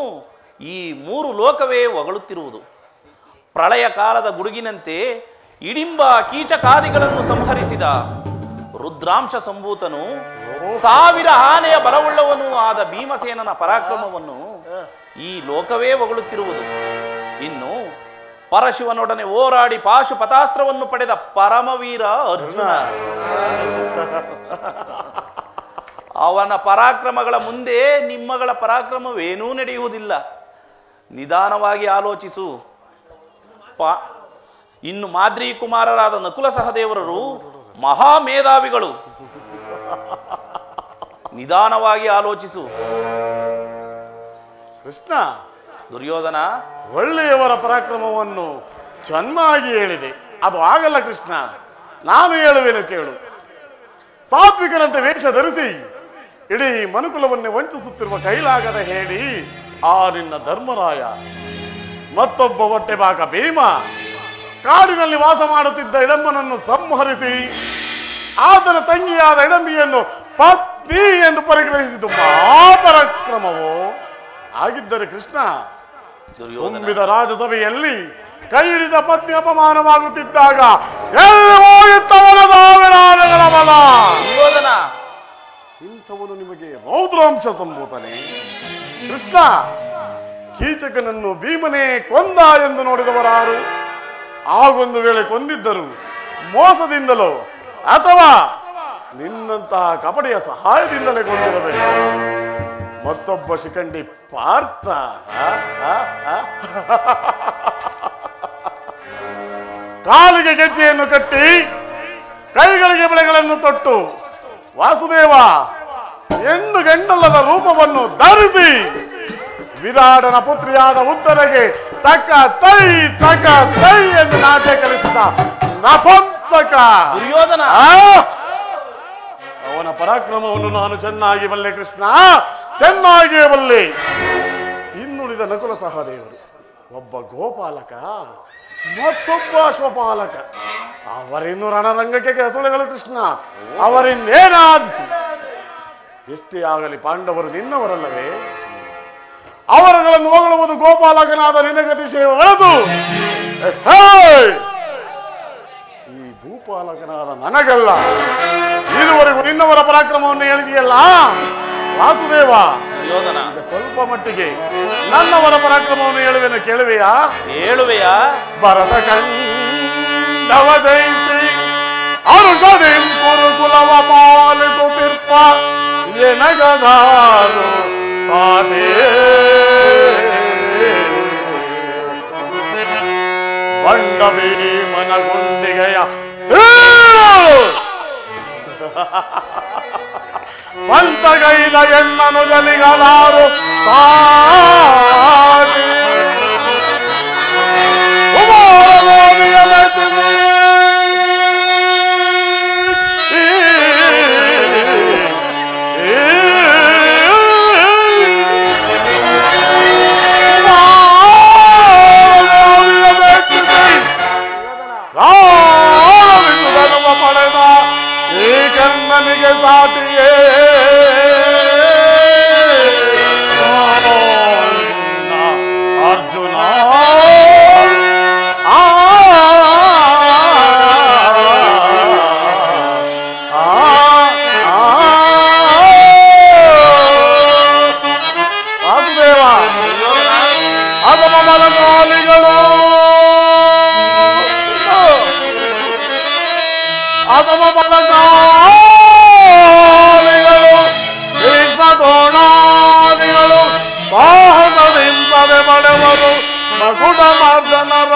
ಈ ಮೂರು ಲೋಕವೇ ಹೊಗಳುತ್ತಿರುವುದು. ಪ್ರಳಯ ಕಾಲದ ಗುಡುಗಿನಂತೆ ಇಡಿಂಬ ಕೀಚಕಾದಿಗಳನ್ನು ಸಂಹರಿಸಿದ ರುದ್ರಾಂಶ ಸಂಭೂತನು, 1000 ಆನೆಯ ಬಲವುಳ್ಳವನು ಆದ ಭೀಮಸೇನನ ಪರಾಕ್ರಮವನ್ನು ಈ ಲೋಕವೇ ಹೊಗಳುತ್ತಿರುವುದು. ಇನ್ನು ಪರಶಿವನೊಡನೆ ಹೋರಾಡಿ ಪಾಶುಪತಾಸ್ತ್ರವನ್ನು ಪಡೆದ ಪರಮವೀರ ಅರ್ಜುನ, ಅವನ ಪರಾಕ್ರಮಗಳ ಮುಂದೆ ನಿಮ್ಮಗಳ ಪರಾಕ್ರಮವೇನೂ ನಡೆಯುವುದಿಲ್ಲ. ನಿಧಾನವಾಗಿ ಆಲೋಚಿಸು. ಇನ್ನು ಮಾದ್ರಿ ಕುಮಾರರಾದ ನಕುಲ ಸಹದೇವರರು ಮಹಾಮೇಧಾವಿಗಳು. ನಿಧಾನವಾಗಿ ಆಲೋಚಿಸು. ಕೃಷ್ಣ, ದುರ್ಯೋಧನ, ಒಳ್ಳೆಯವರ ಪರಾಕ್ರಮವನ್ನು ಚೆನ್ನಾಗಿ ಹೇಳಿದೆ. ಅದು ಆಗಲ್ಲ ಕೃಷ್ಣ. ನಾನು ಹೇಳುವೆನು ಕೇಳು. ಸಾತ್ವಿಕನಂತೆ ವೇಷ ಧರಿಸಿ ಇಡೀ ಮನುಕುಲವನ್ನೇ ವಂಚಿಸುತ್ತಿರುವ ಕೈಲಾಗದ ಹೇಳಿ ಆ ನಿನ್ನ ಧರ್ಮರಾಯ, ಮತ್ತೊಬ್ಬ ಹೊಟ್ಟೆಬಾಕ ಭೀಮ ಕಾಡಿನಲ್ಲಿ ವಾಸ ಮಾಡುತ್ತಿದ್ದ ಇಡಂಬನನ್ನು ಸಂಹರಿಸಿ ಆತನ ತಂಗಿಯಾದ ಇಡಂಬಿಯನ್ನು ಪತ್ನಿ ಎಂದು ಪರಿಗ್ರಹಿಸಿದ್ದು ಮಹಾಪರಾಕ್ರಮವೋ ಆಗಿದ್ದರೆ ಕೃಷ್ಣ, ತುಂಬಿದ ರಾಜಸಭೆಯಲ್ಲಿ ಕೈ ಹಿಡಿದ ಪತ್ನಿ ಅಪಮಾನವಾಗುತ್ತಿದ್ದಾಗ ಎಲ್ಲಿ ಹೋಗುತ್ತವನ ಸಾವಿರಾನೆಗಳ ಬಲ. ಇಂಥವನು ನಿಮಗೆ ರೌದ್ರಾಂಶ ಸಂಭೂತನೆ. ಕೃಷ್ಣ, ಕೀಚಕನನ್ನು ಭೀಮನೇ ಕೊಂದ ಎಂದು ನೋಡಿದವರಾರು? ಆಗೊಂದು ವೇಳೆ ಕೊಂದಿದ್ದರು ಮೋಸದಿಂದಲೋ ಅಥವಾ ನಿನ್ನಂತಹ ಕಪಟಿಯ ಸಹಾಯದಿಂದಲೇ ಕೊಂದಿರಬೇಕು. ಮತ್ತೊಬ್ಬ ಶಿಖಂಡಿ ಪಾರ್ಥ ಕಾಲಿಗೆ ಗೆಜ್ಜೆಯನ್ನು ಕಟ್ಟಿ ಕೈಗಳಿಗೆ ಬೆಳೆಗಳನ್ನು ತೊಟ್ಟು ವಾಸುದೇವ ಹೆಣ್ಣು ಗಂಡಲ್ಲದ ರೂಪವನ್ನು ಧರಿಸಿ ವಿರಾಟನ ಪುತ್ರಿಯಾದ ಉತ್ತರಗೆ ತಕ್ಕ ತೈ ಎಂದು ನಾಟ್ಯ ಕಲಿಸಿದ ನಪುಂಸಕ ದುರ್ಯೋಧನ. ಅವನ ಪರಾಕ್ರಮವನ್ನು ನಾನು ಚೆನ್ನಾಗಿ ಬಲ್ಲೆ ಕೃಷ್ಣ, ಚೆನ್ನಾಗಿಯೇ ಬಲ್ಲೆ. ಇನ್ನುಳಿದ ನಕುಲ ಸಹದೇವರು, ಒಬ್ಬ ಗೋಪಾಲಕ ಮತ್ತೊಬ್ಬ ಅಶ್ವಪಾಲಕ, ಅವರಿನ್ನು ರಣರಂಗಕ್ಕೆ ಕೆಸಳೆಗಳು ಕೃಷ್ಣ. ಅವರಿಂದೇನಾದಿತು? ಎಷ್ಟೇ ಆಗಲಿ ಪಾಂಡವರು ನಿನ್ನವರಲ್ಲವೇ? ಅವರುಗಳನ್ನು ಹೊಗಳುವುದು ಗೋಪಾಲಕನಾದ ನಿನಗತಿ ಸೇವೆ ಹೊರತು ಈ ಭೂಪಾಲಕನಾದ ನನಗಲ್ಲ. ಇದುವರೆಗೂ ನಿನ್ನವರ ಪರಾಕ್ರಮವನ್ನು ಹೇಳಿದೆಯಲ್ಲ ವಾಸುದೇವ, ಸ್ವಲ್ಪ ಮಟ್ಟಿಗೆ ನನ್ನವರ ಪರಾಕ್ರಮವನ್ನು ಹೇಳುವೆನು, ಕೇಳುವೆಯಾ? ಹೇಳುವೆಯಾ? ಭರತ ಕಂಡವ ಜಯಿಸಿ ಅರುಷದಿಂ ಕುರುಕುಲವ ಪಾಲಿಸುತ್ತಿರ್ಪ ಎನಗದಾರು ಸಾಧೇ ಬಂಡ ಭೀಮನಗುಂದಿಗೆಯ ಪಂತಗೈದ ಎನ್ನನು ಜಲಿಗಲಾರು ಸಾಗಿ ಕುಮಾರಗೋವಿಯ ಮೆಚ್ಚಿಸಿ ಪಡೆದ ಈ ಕನ್ನನಿಗೆ ಸಾಟಿಯೇ ಅರ್ಜುನ. ವಾಸುದೇವ, ಅಗಮ ಮಲಗಾಲಿಗಳು ಅಸಮ ಬಲಶಾಲಿಗಳು ಭೀಷ್ಮ ದ್ರೋಣಾದಿಗಳು ಸಾಹಸದಿಂದಲೇ ಪಡೆವರು ಮಗುಡ ಮರ್ದನರ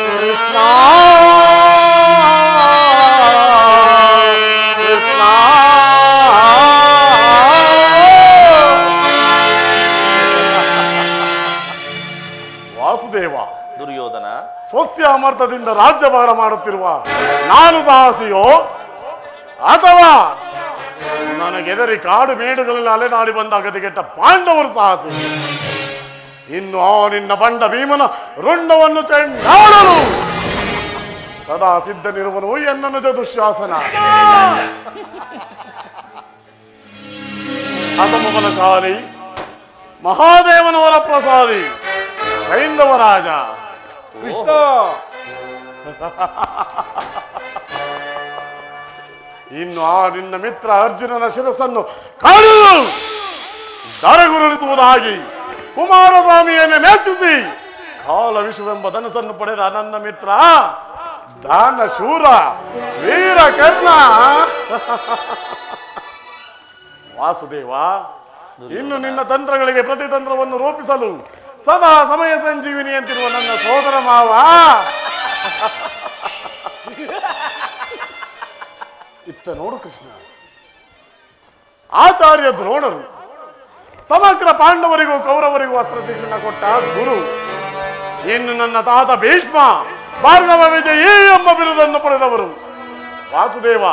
ಕೃಷ್ಣ ಕೃಷ್ಣ. ವಾಸುದೇವ, ದುರ್ಯೋಧನ, ಸ್ವಸ್ಯ ಅಮರ್ಥದಿಂದ ರಾಜ್ಯಭಾರ ಮಾಡುತ್ತಿರುವ ನಾನು ಸಾಹಸಿಯೋ ಅಥವಾ ನನಗೆದರಿ ಕಾಡು ಮೇಡುಗಳಲ್ಲಿ ಅಲೆದಾಡಿ ಬಂದ ಗತಿಗೆಟ್ಟ ಪಾಂಡವರು ಸಾಹಸಿ? ಇನ್ನು ಆ ನಿನ್ನ ಬಂಡ ಭೀಮನ ರುಂಡವನ್ನು ಚೆಂಡಾಡಲು ಸದಾ ಸಿದ್ಧನಿರುವನು ಎನ್ನನು ದುಶ್ಯಾಸನ. ಅಸಮಬಲಶಾಲಿ ಮಹಾದೇವನವರ ಪ್ರಸಾದಿ ಸೈಂಧವ ರಾಜ. ಇನ್ನು ಆ ನಿನ್ನ ಮಿತ್ರ ಅರ್ಜುನನ ಶಿರಸ್ಸನ್ನು ಕಾಣಲು ದರಗುರುಳಿಸುವುದಾಗಿ ಕುಮಾರಸ್ವಾಮಿಯನ್ನು ಮೆಚ್ಚಿಸಿ ಕಾಲ ವಿಶ್ವವೆಂಬ ಧನಸನ್ನು ಪಡೆದ ನನ್ನ ಮಿತ್ರ ದಾನ ಶೂರ ವೀರ ಕರ್ಣ. ವಾಸುದೇವ, ಇನ್ನು ನಿನ್ನ ತಂತ್ರಗಳಿಗೆ ಪ್ರತಿತಂತ್ರವನ್ನು ರೂಪಿಸಲು ಸದಾ ಸಮಯ ಸಂಜೀವಿನಿ ಅಂತಿರುವ ನನ್ನ ಸೋದರ ಮಾವ ಇತ್ತ ನೋಡು ಕೃಷ್ಣ. ಆಚಾರ್ಯ ದ್ರೋಣರು ಸಮಗ್ರ ಪಾಂಡವರಿಗೂ ಕೌರವರಿಗೂ ಅಸ್ತ್ರ ಶಿಕ್ಷಣ ಕೊಟ್ಟ ಗುರು. ಇನ್ನು ನನ್ನ ತಾತ ಭೀಷ್ಮ ಭಾರ್ಗವ ವಿಜಯಿ ಎಂಬ ಬಿರುದನ್ನು ಪಡೆದವರು. ವಾಸುದೇವ,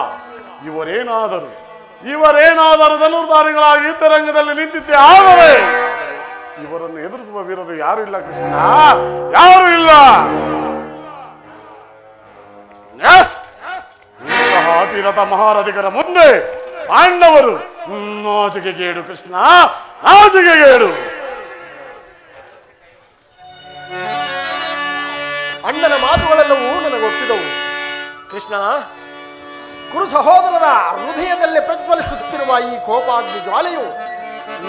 ಇವರೇನಾದರೂ ಧನುರ್ಧಾರಿಗಳಾಗಿ ಯುದ್ಧರಂಗದಲ್ಲಿ ನಿಂತಿದ್ದೆ ಆದರೆ ಇವರನ್ನು ಎದುರಿಸುವ ವೀರರು ಯಾರು ಇಲ್ಲ ಕೃಷ್ಣ, ಯಾರು ಇಲ್ಲ. ಅತಿರಥ ಮಹಾರಥಿಕರ ಮುಂದೆ ಪಾಂಡವರು ನಾಚಿಕೆಗೇಡು ಕೃಷ್ಣ, ನಾಚಿಕೆಗೇಡು. ಅಣ್ಣನ ಮಾತುಗಳೆಲ್ಲವೂ ನನಗೊಪ್ಪಿದವು ಕೃಷ್ಣ. ಕುರು ಸಹೋದರರ ಹೃದಯದಲ್ಲಿ ಪ್ರಜ್ವಲಿಸುತ್ತಿರುವ ಈ ಕೋಪಾಗ್ನಿ ಜ್ವಾಲೆಯು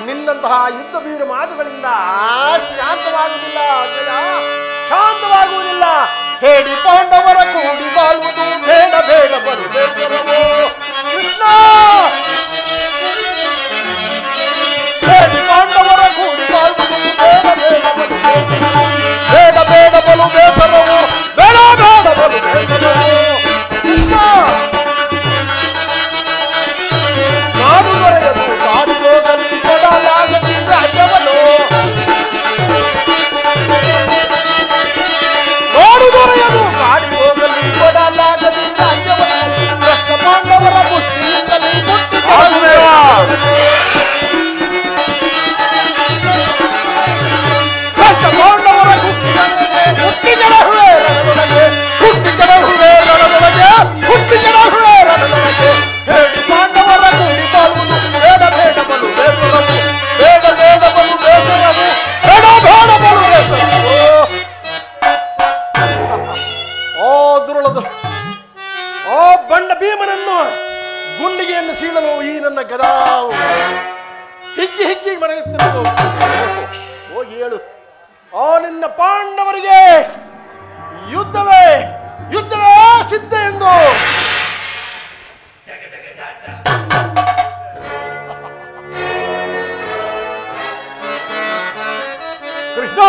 ನಿನ್ನಂತಹ ಯುದ್ಧ ವೀರ ಮಾತುಗಳಿಂದ ಶಾಂತವಾಗುವುದಿಲ್ಲ, ಶಾಂತವಾಗುವುದಿಲ್ಲ. ಹೇಳಿ ಪಾಂಡವರ ಕೂಡಿ ಬಾಳುವುದು ಬೇಡ ಬೇಡ ಬರುಬೇಕರವೋ ಕೃಷ್ಣ. ಹೇಳಿ ಪಾಂಡವರ ಕೂಡಿ ಬಾಳುವುದು ಬೇಡ ಬೇಡ ಬರುಬೇಕರವೋ, ಬೇಡ ಬೇಡ ಬಲು ಬೇಸರವೋ, ಬೇಡ ಬೇಡ ಬಲು ಬೇಸರವೋ ಕೃಷ್ಣ. ನಾಡು ದೊರೆಯದು ಕಾಡು ಹಿಗ್ಗಿ ಹಿಗ್ಗಿ ಮನೆಯುತ್ತಿರುವುದು. ಹೋಗಿ ಹೇಳು ಆ ನಿನ್ನ ಪಾಂಡವರಿಗೆ ಯುದ್ಧವೇ ಸಿದ್ಧ ಎಂದು. ಕೃಷ್ಣ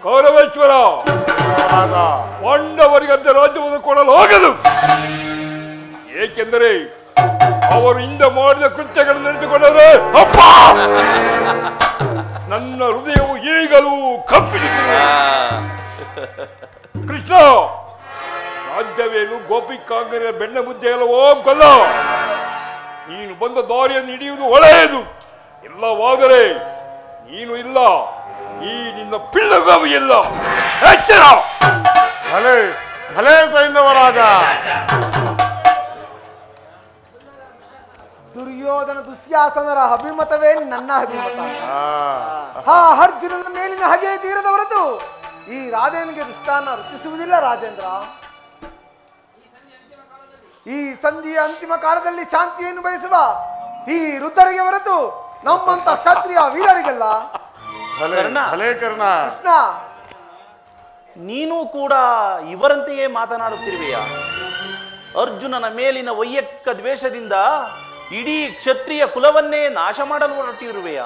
ಕೌರವೇಶ್ವರ ಪಾಂಡವರಿಗಂತೆ ರಾಜ್ಯವನ್ನು ಕೊಡಲು ಹೋಗದು. ಏಕೆಂದರೆ ಅವರು ಹಿಂದೆ ಮಾಡಿದ ಕೃತ್ಯಗಳನ್ನು ನೆನೆಸಿಕೊಂಡರೆ ಅಪ್ಪ ನನ್ನ ಹೃದಯವು ಈಗಲೂ ಕಂಪಿಸುತ್ತಿದೆ. ಕೃಷ್ಣ, ರಾಜ್ಯವೇನು ಗೋಪಿಕಾಂಗನ ಬೆಣ್ಣ ಮುದ್ದೆ ಅಲ್ಲವೋ ಗೊಲ್ಲ. ನೀನು ಬಂದ ದಾರಿಯನ್ನು ಹಿಡಿಯುವುದು ಒಳ್ಳೆಯದು. ಇಲ್ಲವಾದರೆ ನೀನು ಇಲ್ಲ, ಈ ನಿನ್ನ ಪಿಳ್ಳಗಾವಿ ಇಲ್ಲ. ಎಚ್ಚರ! ಭಲೆ ಭಲೆ ಸೈಂಧವರಾಜ. ದುರ್ಯೋಧನ ದುಶ್ಯಾಸನರ ಅಭಿಮತವೇ ನನ್ನ ಅಭಿಮತ. ಆ ಅರ್ಜುನನ ಮೇಲಿನ ಹಾಗೆ ತೀರದ ಹೊರತು ಈ ರಾಧೇನಿಗೆ ದುಷ್ಟಾನ ರಚಿಸುವುದಿಲ್ಲ ರಾಜೇಂದ್ರ. ಈ ಸಂಧಿಯ ಅಂತಿಮ ಕಾಲದಲ್ಲಿ ಶಾಂತಿಯನ್ನು ಬಯಸುವ ಈ ವೃದ್ಧರಿಗೆ ಹೊರತು ನಮ್ಮಂತ ಕ್ಷತ್ರಿಯ ವೀರರಿಗಲ್ಲ. ಕೃಷ್ಣ, ನೀನು ಕೂಡ ಇವರಂತೆಯೇ ಮಾತನಾಡುತ್ತಿರುವೆಯಾ? ಅರ್ಜುನನ ಮೇಲಿನ ವೈಯಕ್ತಿಕ ದ್ವೇಷದಿಂದ ಇಡೀ ಕ್ಷತ್ರಿಯ ಕುಲವನ್ನೇ ನಾಶ ಮಾಡಲು ಹೊರಟಿರುವೆಯಾ?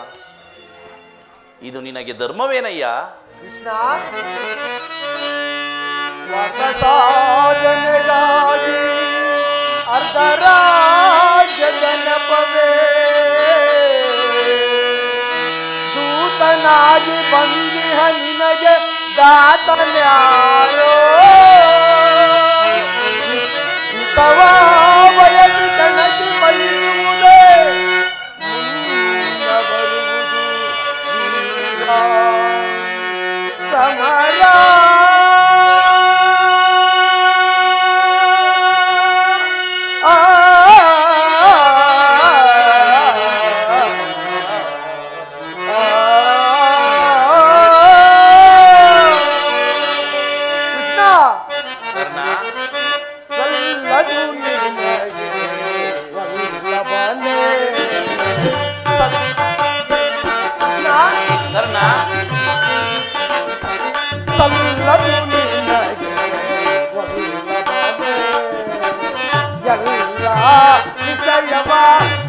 ಇದು ನಿನಗೆ ಧರ್ಮವೇನಯ್ಯ? ಕೃಷ್ಣ, ಸ್ವಾರ್ಥ ಸಾಧನೆಗಾಗಿ ಅರ್ಧ ರಾಜ್ಯದ ನೆಪವೇ ದೂತನಾಗಿ ಬಂದಿಹ ನಿನಗೆ ದಾತನ್ಯಾರೋ ತವಾ ವಯಸ್ಸು ಕಣಕ್ಕೆ ಬಲಿಯುವುದೇ ಮುನ್ನ ಬರುವುದು ಈಗ ಸಮರ.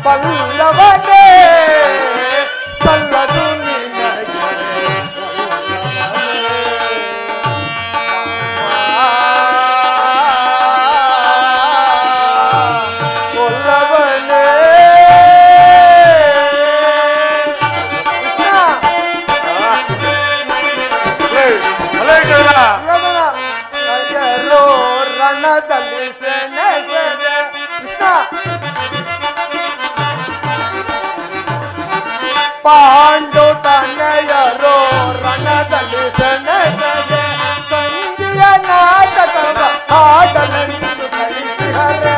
ಬಲ್ಲವನೇ ಸಲ್ಲದು ನಿನಗೆ ಒಲ್ಲವನೇ. ರಣದಲ್ಲಿ ಸೆನೆ ಕೃಷ್ಣ, ಪಾಂಡು ತನಯರೋ ರಣದಲ್ಲಿ ಸೆನೆಸದೆ ಸಂಧಿಯ ನಾಟಕವ ಆಡಲೆಂದು ಕಳಿಸಿಹರೆ.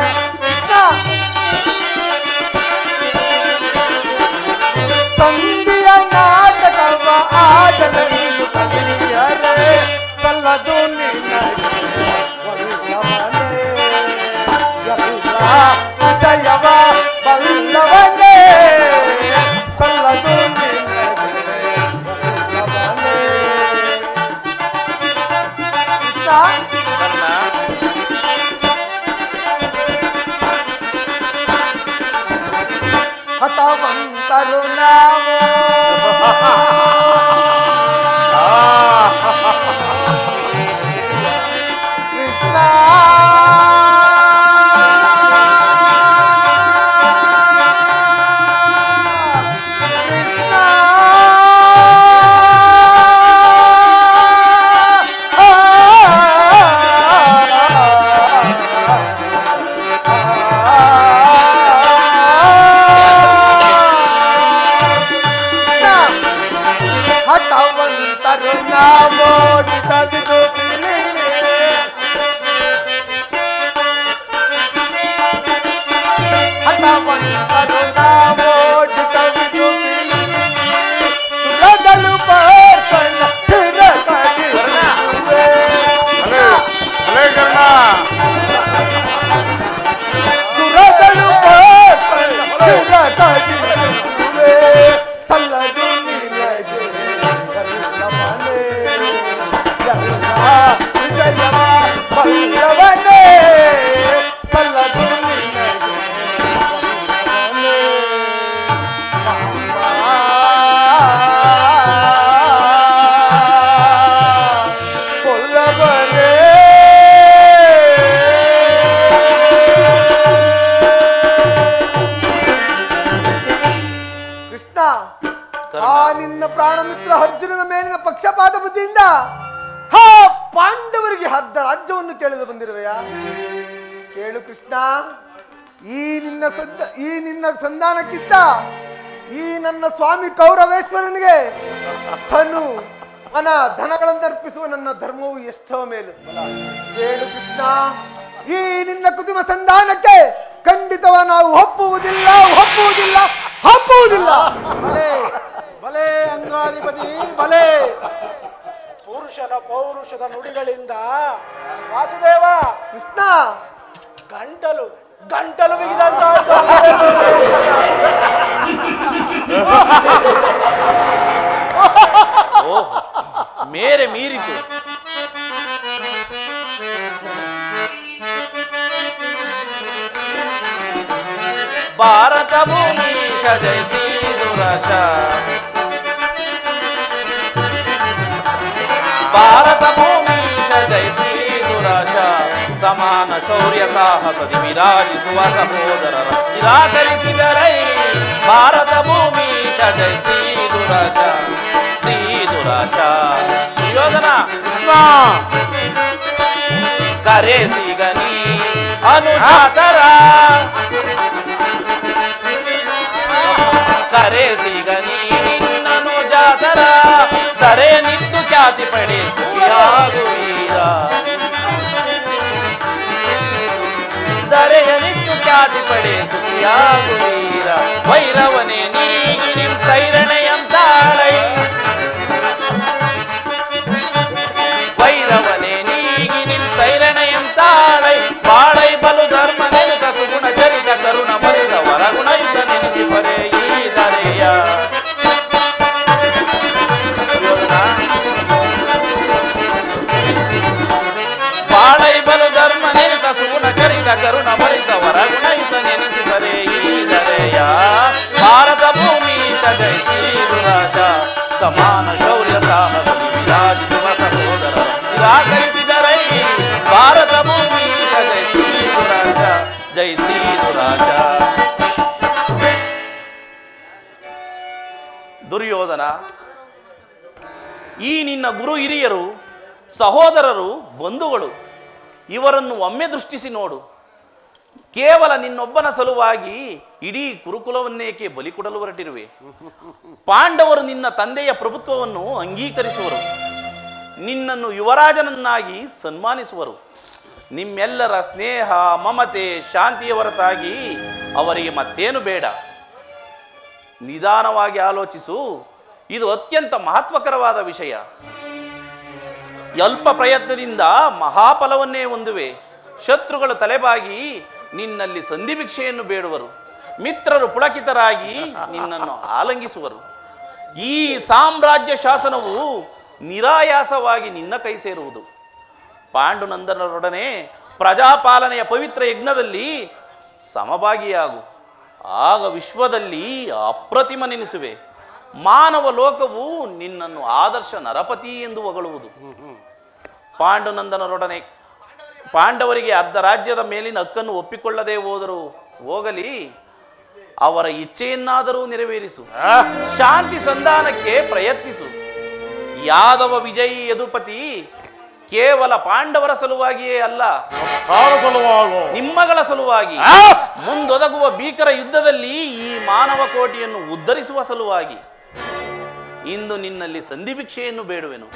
ಸಂಧಿಯ ನಾಟಕವ ಆಡಲೆಂದು ಕಳಿಸಿಹರೆ ಸಲ್ಲದು ನಿನಗೆ ವಿಷಯವ ಬಲ್ಲವನೇ ಸಲ್ಲದು ನಿನಗೆ ಹಠವಂತರು ನಾವೋಡಿತದಿದು ಹಠವಂತರು ನಾವೋಡಿತದಿದು ದುರದಳು ಪಾರ್ಕಣ ಚಿರಕಡಿರುವೆ ಅಲೇ ಕರ್ಣ ದುರದಳು ಪಾರ್ಕಣ ಚಿರಕಡಿರುವೆ ಸಲ್ಲದು ನಿನಗೆ ಎಲ್ಲ ಮನೆ ಎಲ್ಲ ವಿಜಯವ ಬಲ್ಲವನೇ ಸಲ್ಲದು ನಿನಗೆ ಕೊಲ್ಲವನೇ ಕೃಷ್ಣ ಆ ನಿನ್ನ ಪ್ರಾಣ ಮಿತ್ರ ಅರ್ಜುನನ ಮೇಲಿನ ಪಕ್ಷಪಾತ ಬುದ್ಧಿಯಿಂದ ಹಾ ಪಾಂಡವರಿಗೆ ಅರ್ಧ ರಾಜ್ಯವನ್ನು ಕೇಳಲು ಬಂದಿರುವೆಯಾ? ಕೇಳು ಕೃಷ್ಣ, ಈ ನಿನ್ನ ಸಂಧಾನಕ್ಕಿಂತ ಈ ನನ್ನ ಸ್ವಾಮಿ ಕೌರವೇಶ್ವರನಿಗೆ ತನು ಮನ ಧನಗಳನ್ನು ಅರ್ಪಿಸುವ ನನ್ನ ಧರ್ಮವು ಎಷ್ಟೋ ಮೇಲು. ಕೇಳು ಕೃಷ್ಣ, ಈ ನಿನ್ನ ಕುಟುಂಬ ಸಂಧಾನಕ್ಕೆ ಖಂಡಿತವ ನಾವು ಒಪ್ಪುವುದಿಲ್ಲ ಒಪ್ಪುವುದಿಲ್ಲ ಒಪ್ಪುವುದಿಲ್ಲ. ಬಲೆ ಬಲೆ ಅಂಗಾಧಿಪತಿ ಬಲೆ. ಪುರುಷನ ಪೌರುಷದ ನುಡಿಗಳಿಂದ ವಾಸುದೇವ ಕೃಷ್ಣ ಗಂಟಲು ಗಂಟಲು ಬಿಗಿದಂತ ಮೇರೆ ಮೀರಿತು. ಭಾರತ ಭೂಮಿ ಜಯಿಸಿ ದುರಾಶ, ಭಾರತ ಭೂಮಿ ಜಯಿಸಿ ದುರಾಶ, ಸಮಾನ ಶೌರ್ಯ ಸಾಹಸದಿ ವಿರಾಜಿಸುವ ಸಹೋದರರ ನಿರಾಕರಿಸಿದರೈ. ಭಾರತ ಭೂಮಿ ಜಯಿಸಿ ದುರಾಶ ಶ್ರೀ ದುರಾಶ. ಸುಯೋಧನ ಕರೆಸಿಗನಿ ಅನುಜಾತರ, ಕರೆಸಿಗನಿ ನಿನ್ನನು ಜಾತರ, ದರೆ ನಿಂತು ಖ್ಯಾತಿ ಪಡೆ ಸುಖಿಯಾಗುವೀರ, ದರೆಯ ನಿಂತು ಖ್ಯಾತಿ ಪಡೆ ಸುಖಿಯಾಗುವೀರ. ವೈರವನೇ ನೀಗಿ ನಿಮ್ ಸೈರಣೆಯಂತಾಳೈ, ವೈರವನೇ ನೀಗಿ ನಿಮ್ ಸೈರಣೆಯಂತಾಳೈ. ಬಾಳೈ ಬಲು ಧರ್ಮ ನೆನೆದ ಸುಗುಣ ಚರಿತ ಕರುಣ ಬರಿದ ವರಗುಣಯುತ ನೆನೆಸಿ ಬರೆ ಈ ದರೆಯ. ಬಾಳೈ ಬಲು ಧರ್ಮ ನೆನೆದ ಸುಗುಣ ಚರಿತ ಕರುಣ ಬರಿದ ವರಗುಣಯುತ ನೆನೆಸಿ ಬರೆ ಈ ದರೆಯ. ಭಾರತ ಭೂಮಿ ಜಯಿಸಿ ದುರಾಶ, ಸಮಾನ ಶೌರ್ಯ ಸಾಹಸ ವಿರಾಜಿಸುವ ಸಹೋದರ ನಿರಾಕರಿಸಿದರೈ. ಭಾರತ ಭೂಮಿ ಜಯಿಸಿ ದುರಾಶ, ಜಯಿಸಿ ದುರಾಶ. ದುರ್ಯೋಧನ, ಈ ನಿನ್ನ ಗುರು ಹಿರಿಯರು, ಸಹೋದರರು, ಬಂಧುಗಳು, ಇವರನ್ನು ಒಮ್ಮೆ ದೃಷ್ಟಿಸಿ ನೋಡು. ಕೇವಲ ನಿನ್ನೊಬ್ಬನ ಸಲುವಾಗಿ ಇಡೀ ಕುರುಕುಲವನ್ನೇಕೆ ಬಲಿ ಕೊಡಲು ಹೊರಟಿರುವೆ? ಪಾಂಡವರು ನಿನ್ನ ತಂದೆಯ ಪ್ರಭುತ್ವವನ್ನು ಅಂಗೀಕರಿಸುವರು, ನಿನ್ನನ್ನು ಯುವರಾಜನನ್ನಾಗಿ ಸನ್ಮಾನಿಸುವರು. ನಿಮ್ಮೆಲ್ಲರ ಸ್ನೇಹ, ಮಮತೆ, ಶಾಂತಿಯ ಹೊರತಾಗಿ ಅವರಿಗೆ ಮತ್ತೇನು ಬೇಡ. ನಿಧಾನವಾಗಿ ಆಲೋಚಿಸು, ಇದು ಅತ್ಯಂತ ಮಹತ್ವಕರವಾದ ವಿಷಯ. ಅಲ್ಪ ಪ್ರಯತ್ನದಿಂದ ಮಹಾಫಲವನ್ನೇ ಹೊಂದುವೆ. ಶತ್ರುಗಳು ತಲೆಬಾಗಿ ನಿನ್ನಲ್ಲಿ ಸಂಧಿಭಿಕ್ಷೆಯನ್ನು ಬೇಡುವರು, ಮಿತ್ರರು ಪುಳಕಿತರಾಗಿ ನಿನ್ನನ್ನು ಆಲಂಗಿಸುವರು. ಈ ಸಾಮ್ರಾಜ್ಯ ಶಾಸನವು ನಿರಾಯಾಸವಾಗಿ ನಿನ್ನ ಕೈ ಸೇರುವುದು. ಪಾಂಡುನಂದನರೊಡನೆ ಪ್ರಜಾಪಾಲನೆಯ ಪವಿತ್ರ ಯಜ್ಞದಲ್ಲಿ ಸಮಭಾಗಿಯಾಗು, ಆಗ ವಿಶ್ವದಲ್ಲಿ ಅಪ್ರತಿಮನೆನಿಸುವೆ. ಮಾನವ ಲೋಕವು ನಿನ್ನನ್ನು ಆದರ್ಶ ನರಪತಿ ಎಂದು ಹೊಗಳುವುದು. ಪಾಂಡುನಂದನರೊಡನೆ ಪಾಂಡವರಿಗೆ ಅರ್ಧ ರಾಜ್ಯದ ಮೇಲಿನ ಹಕ್ಕನ್ನು ಒಪ್ಪಿಕೊಳ್ಳದೆ ಹೋಗಲಿ, ಅವರ ಇಚ್ಛೆಯನ್ನಾದರೂ ನೆರವೇರಿಸು. ಶಾಂತಿ ಸಂಧಾನಕ್ಕೆ ಪ್ರಯತ್ನಿಸು. ಯಾದವ ವಿಜಯಿ ಯದುಪತಿ ಕೇವಲ ಪಾಂಡವರ ಸಲುವಾಗಿಯೇ ಅಲ್ಲ, ನಿಮ್ಮಗಳ ಸಲುವಾಗಿ, ಮುಂದೊದಗುವ ಭೀಕರ ಯುದ್ಧದಲ್ಲಿ ಈ ಮಾನವ ಕೋಟಿಯನ್ನು ಉದ್ಧರಿಸುವ ಸಲುವಾಗಿ. ಇಂದು ನಿನ್ನಲ್ಲಿ ಸಂಧಿ ಭಿಕ್ಷೆಯನ್ನು ಬೇಡುವೆನು.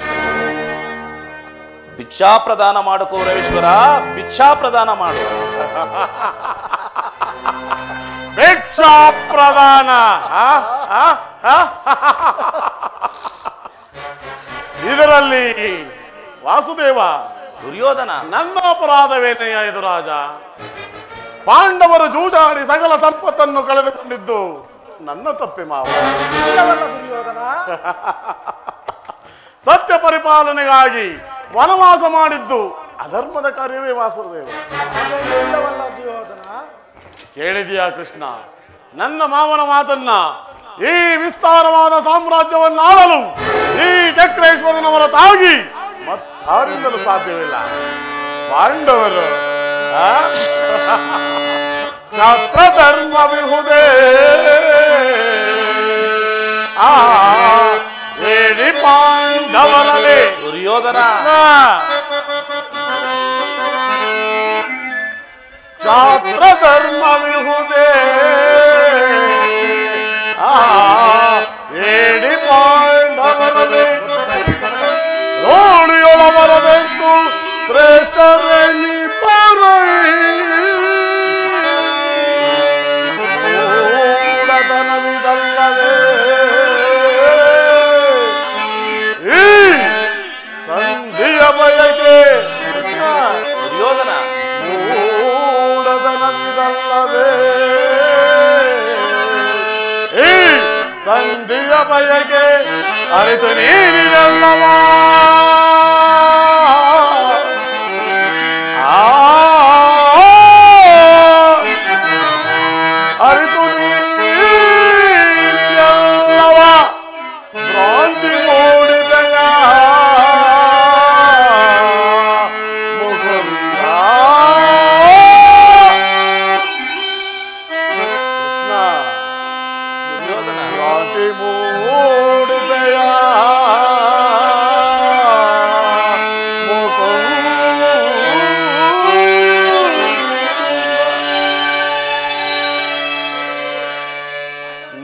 ಭಿಕ್ಷಾ ಪ್ರದಾನ ಮಾಡು ಕೌರವೇಶ್ವರ, ಭಿಕ್ಷಾ ಪ್ರದಾನ ಮಾಡು. ಭಿಕ್ಷಾ ಪ್ರದಾನ ಇದರಲ್ಲಿ ವಾಸುದೇವ, ದುರ್ಯೋಧನ, ನನ್ನ ಅಪರಾಧವೇನೆಯ ಎದುರಾಜ? ಪಾಂಡವರು ಜೂಜಾಡಿ ಸಕಲ ಸಂಪತ್ತನ್ನು ಕಳೆದುಕೊಂಡಿದ್ದು ನನ್ನ ತಪ್ಪೆ ಮಾವ. ದುರ್ಯೋಧನ, ಸತ್ಯ ಪರಿಪಾಲನೆಗಾಗಿ ವನವಾಸ ಮಾಡಿದ್ದು ಅಧರ್ಮದ ಕಾರ್ಯವೇ ವಾಸುದೇವ. ಇಲ್ಲವಲ್ಲ ದುರ್ಯೋಧನ. ಕೇಳಿದೆಯಾ ಕೃಷ್ಣ? ನನ್ನ ಮಾವನ ಮಾತನ್ನ, ಈ ವಿಸ್ತಾರವಾದ ಸಾಮ್ರಾಜ್ಯವನ್ನು ಆಳಲು ಈ ಚಕ್ರೇಶ್ವರನವರ ತಾಗಿ ಮತ್ತಾರಿಂದಲೂ ಸಾಧ್ಯವಿಲ್ಲ. ಪಾಂಡವರು ಛತ್ರ ಧರ್ಮ ವಿಹುದೇ ಹೇಳಿ ಪಾಂಡವರೇ. ದುರ್ಯೋಧನ, ಛಾತ್ರ ಧರ್ಮ ವಿಹುದೇ ಹೇಳಿ ಪಾಂಡವರೇ. ರೋಣಿಯೊಳವರದಂತು ಶ್ರೇಷ್ಠರೆನಿ ಮೂಢತನವಿದಲ್ಲವೇ ಈ ಸಂಧಿಯ ಬಯಕೆ. ದುರ್ಯೋಧನ, ಮೂಢತನವಿದಲ್ಲವೇ ಈ ಸಂಧಿಯ ಬಯಕೆ ಅರಿತು ನೀನಿದಲ್ಲವಾ? ಅರಿತು ನೀನಿದಲ್ಲವ ಭ್ರಾಂತಿ ಮೂಡಿದೆಯ ಮುಕುಂದ. ಕೃಷ್ಣ, ದುರ್ಯೋಧನ, ಭ್ರಾಂತಿ ಮೂಡಿದೆಯ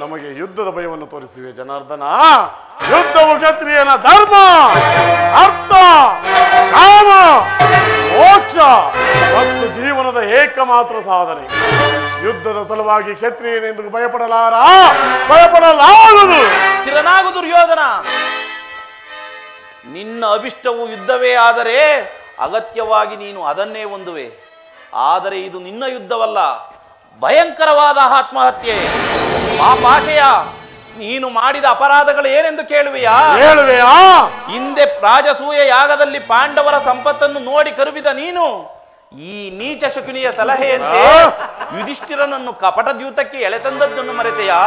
ನಮಗೆ ಯುದ್ಧದ ಭಯವನ್ನು ತೋರಿಸಿವೆ ಜನಾರ್ದನ. ಯುದ್ಧವು ಕ್ಷತ್ರಿಯನ ಧರ್ಮ, ಅರ್ಥ, ಕಾಮ, ಮೋಕ್ಷ ಮತ್ತು ಜೀವನದ ಏಕಮಾತ್ರ ಸಾಧನೆ. ಯುದ್ಧದ ಸಲುವಾಗಿ ಕ್ಷತ್ರಿಯನೆಂದು ಭಯಪಡಲಾರದು. ಸ್ಥಿರನಾಗು ದುರ್ಯೋಧನ. ನಿನ್ನ ಅಭಿಷ್ಟವು ಯುದ್ಧವೇ ಆದರೆ ಅಗತ್ಯವಾಗಿ ನೀನು ಅದನ್ನೇ ಹೊಂದುವೆ. ಆದರೆ ಇದು ನಿನ್ನ ಯುದ್ಧವಲ್ಲ, ಭಯಂಕರವಾದ ಆತ್ಮಹತ್ಯೆ. ಪಾಪಾಶಯ, ನೀನು ಮಾಡಿದ ಅಪರಾಧಗಳು ಏನೆಂದು ಕೇಳುವೆಯಾ? ಹಿಂದೆ ರಾಜಸೂಯ ಯಾಗದಲ್ಲಿ ಪಾಂಡವರ ಸಂಪತ್ತನ್ನು ನೋಡಿ ಕರುಬಿದ ನೀನು ಈ ನೀಚ ಶಕುನಿಯ ಸಲಹೆಯಂತೆ ಯುಧಿಷ್ಠಿರನನ್ನು ಕಪಟ ದ್ಯೂತಕ್ಕೆ ಎಳೆತಂದದ್ದನ್ನು ಮರೆತೆಯಾ?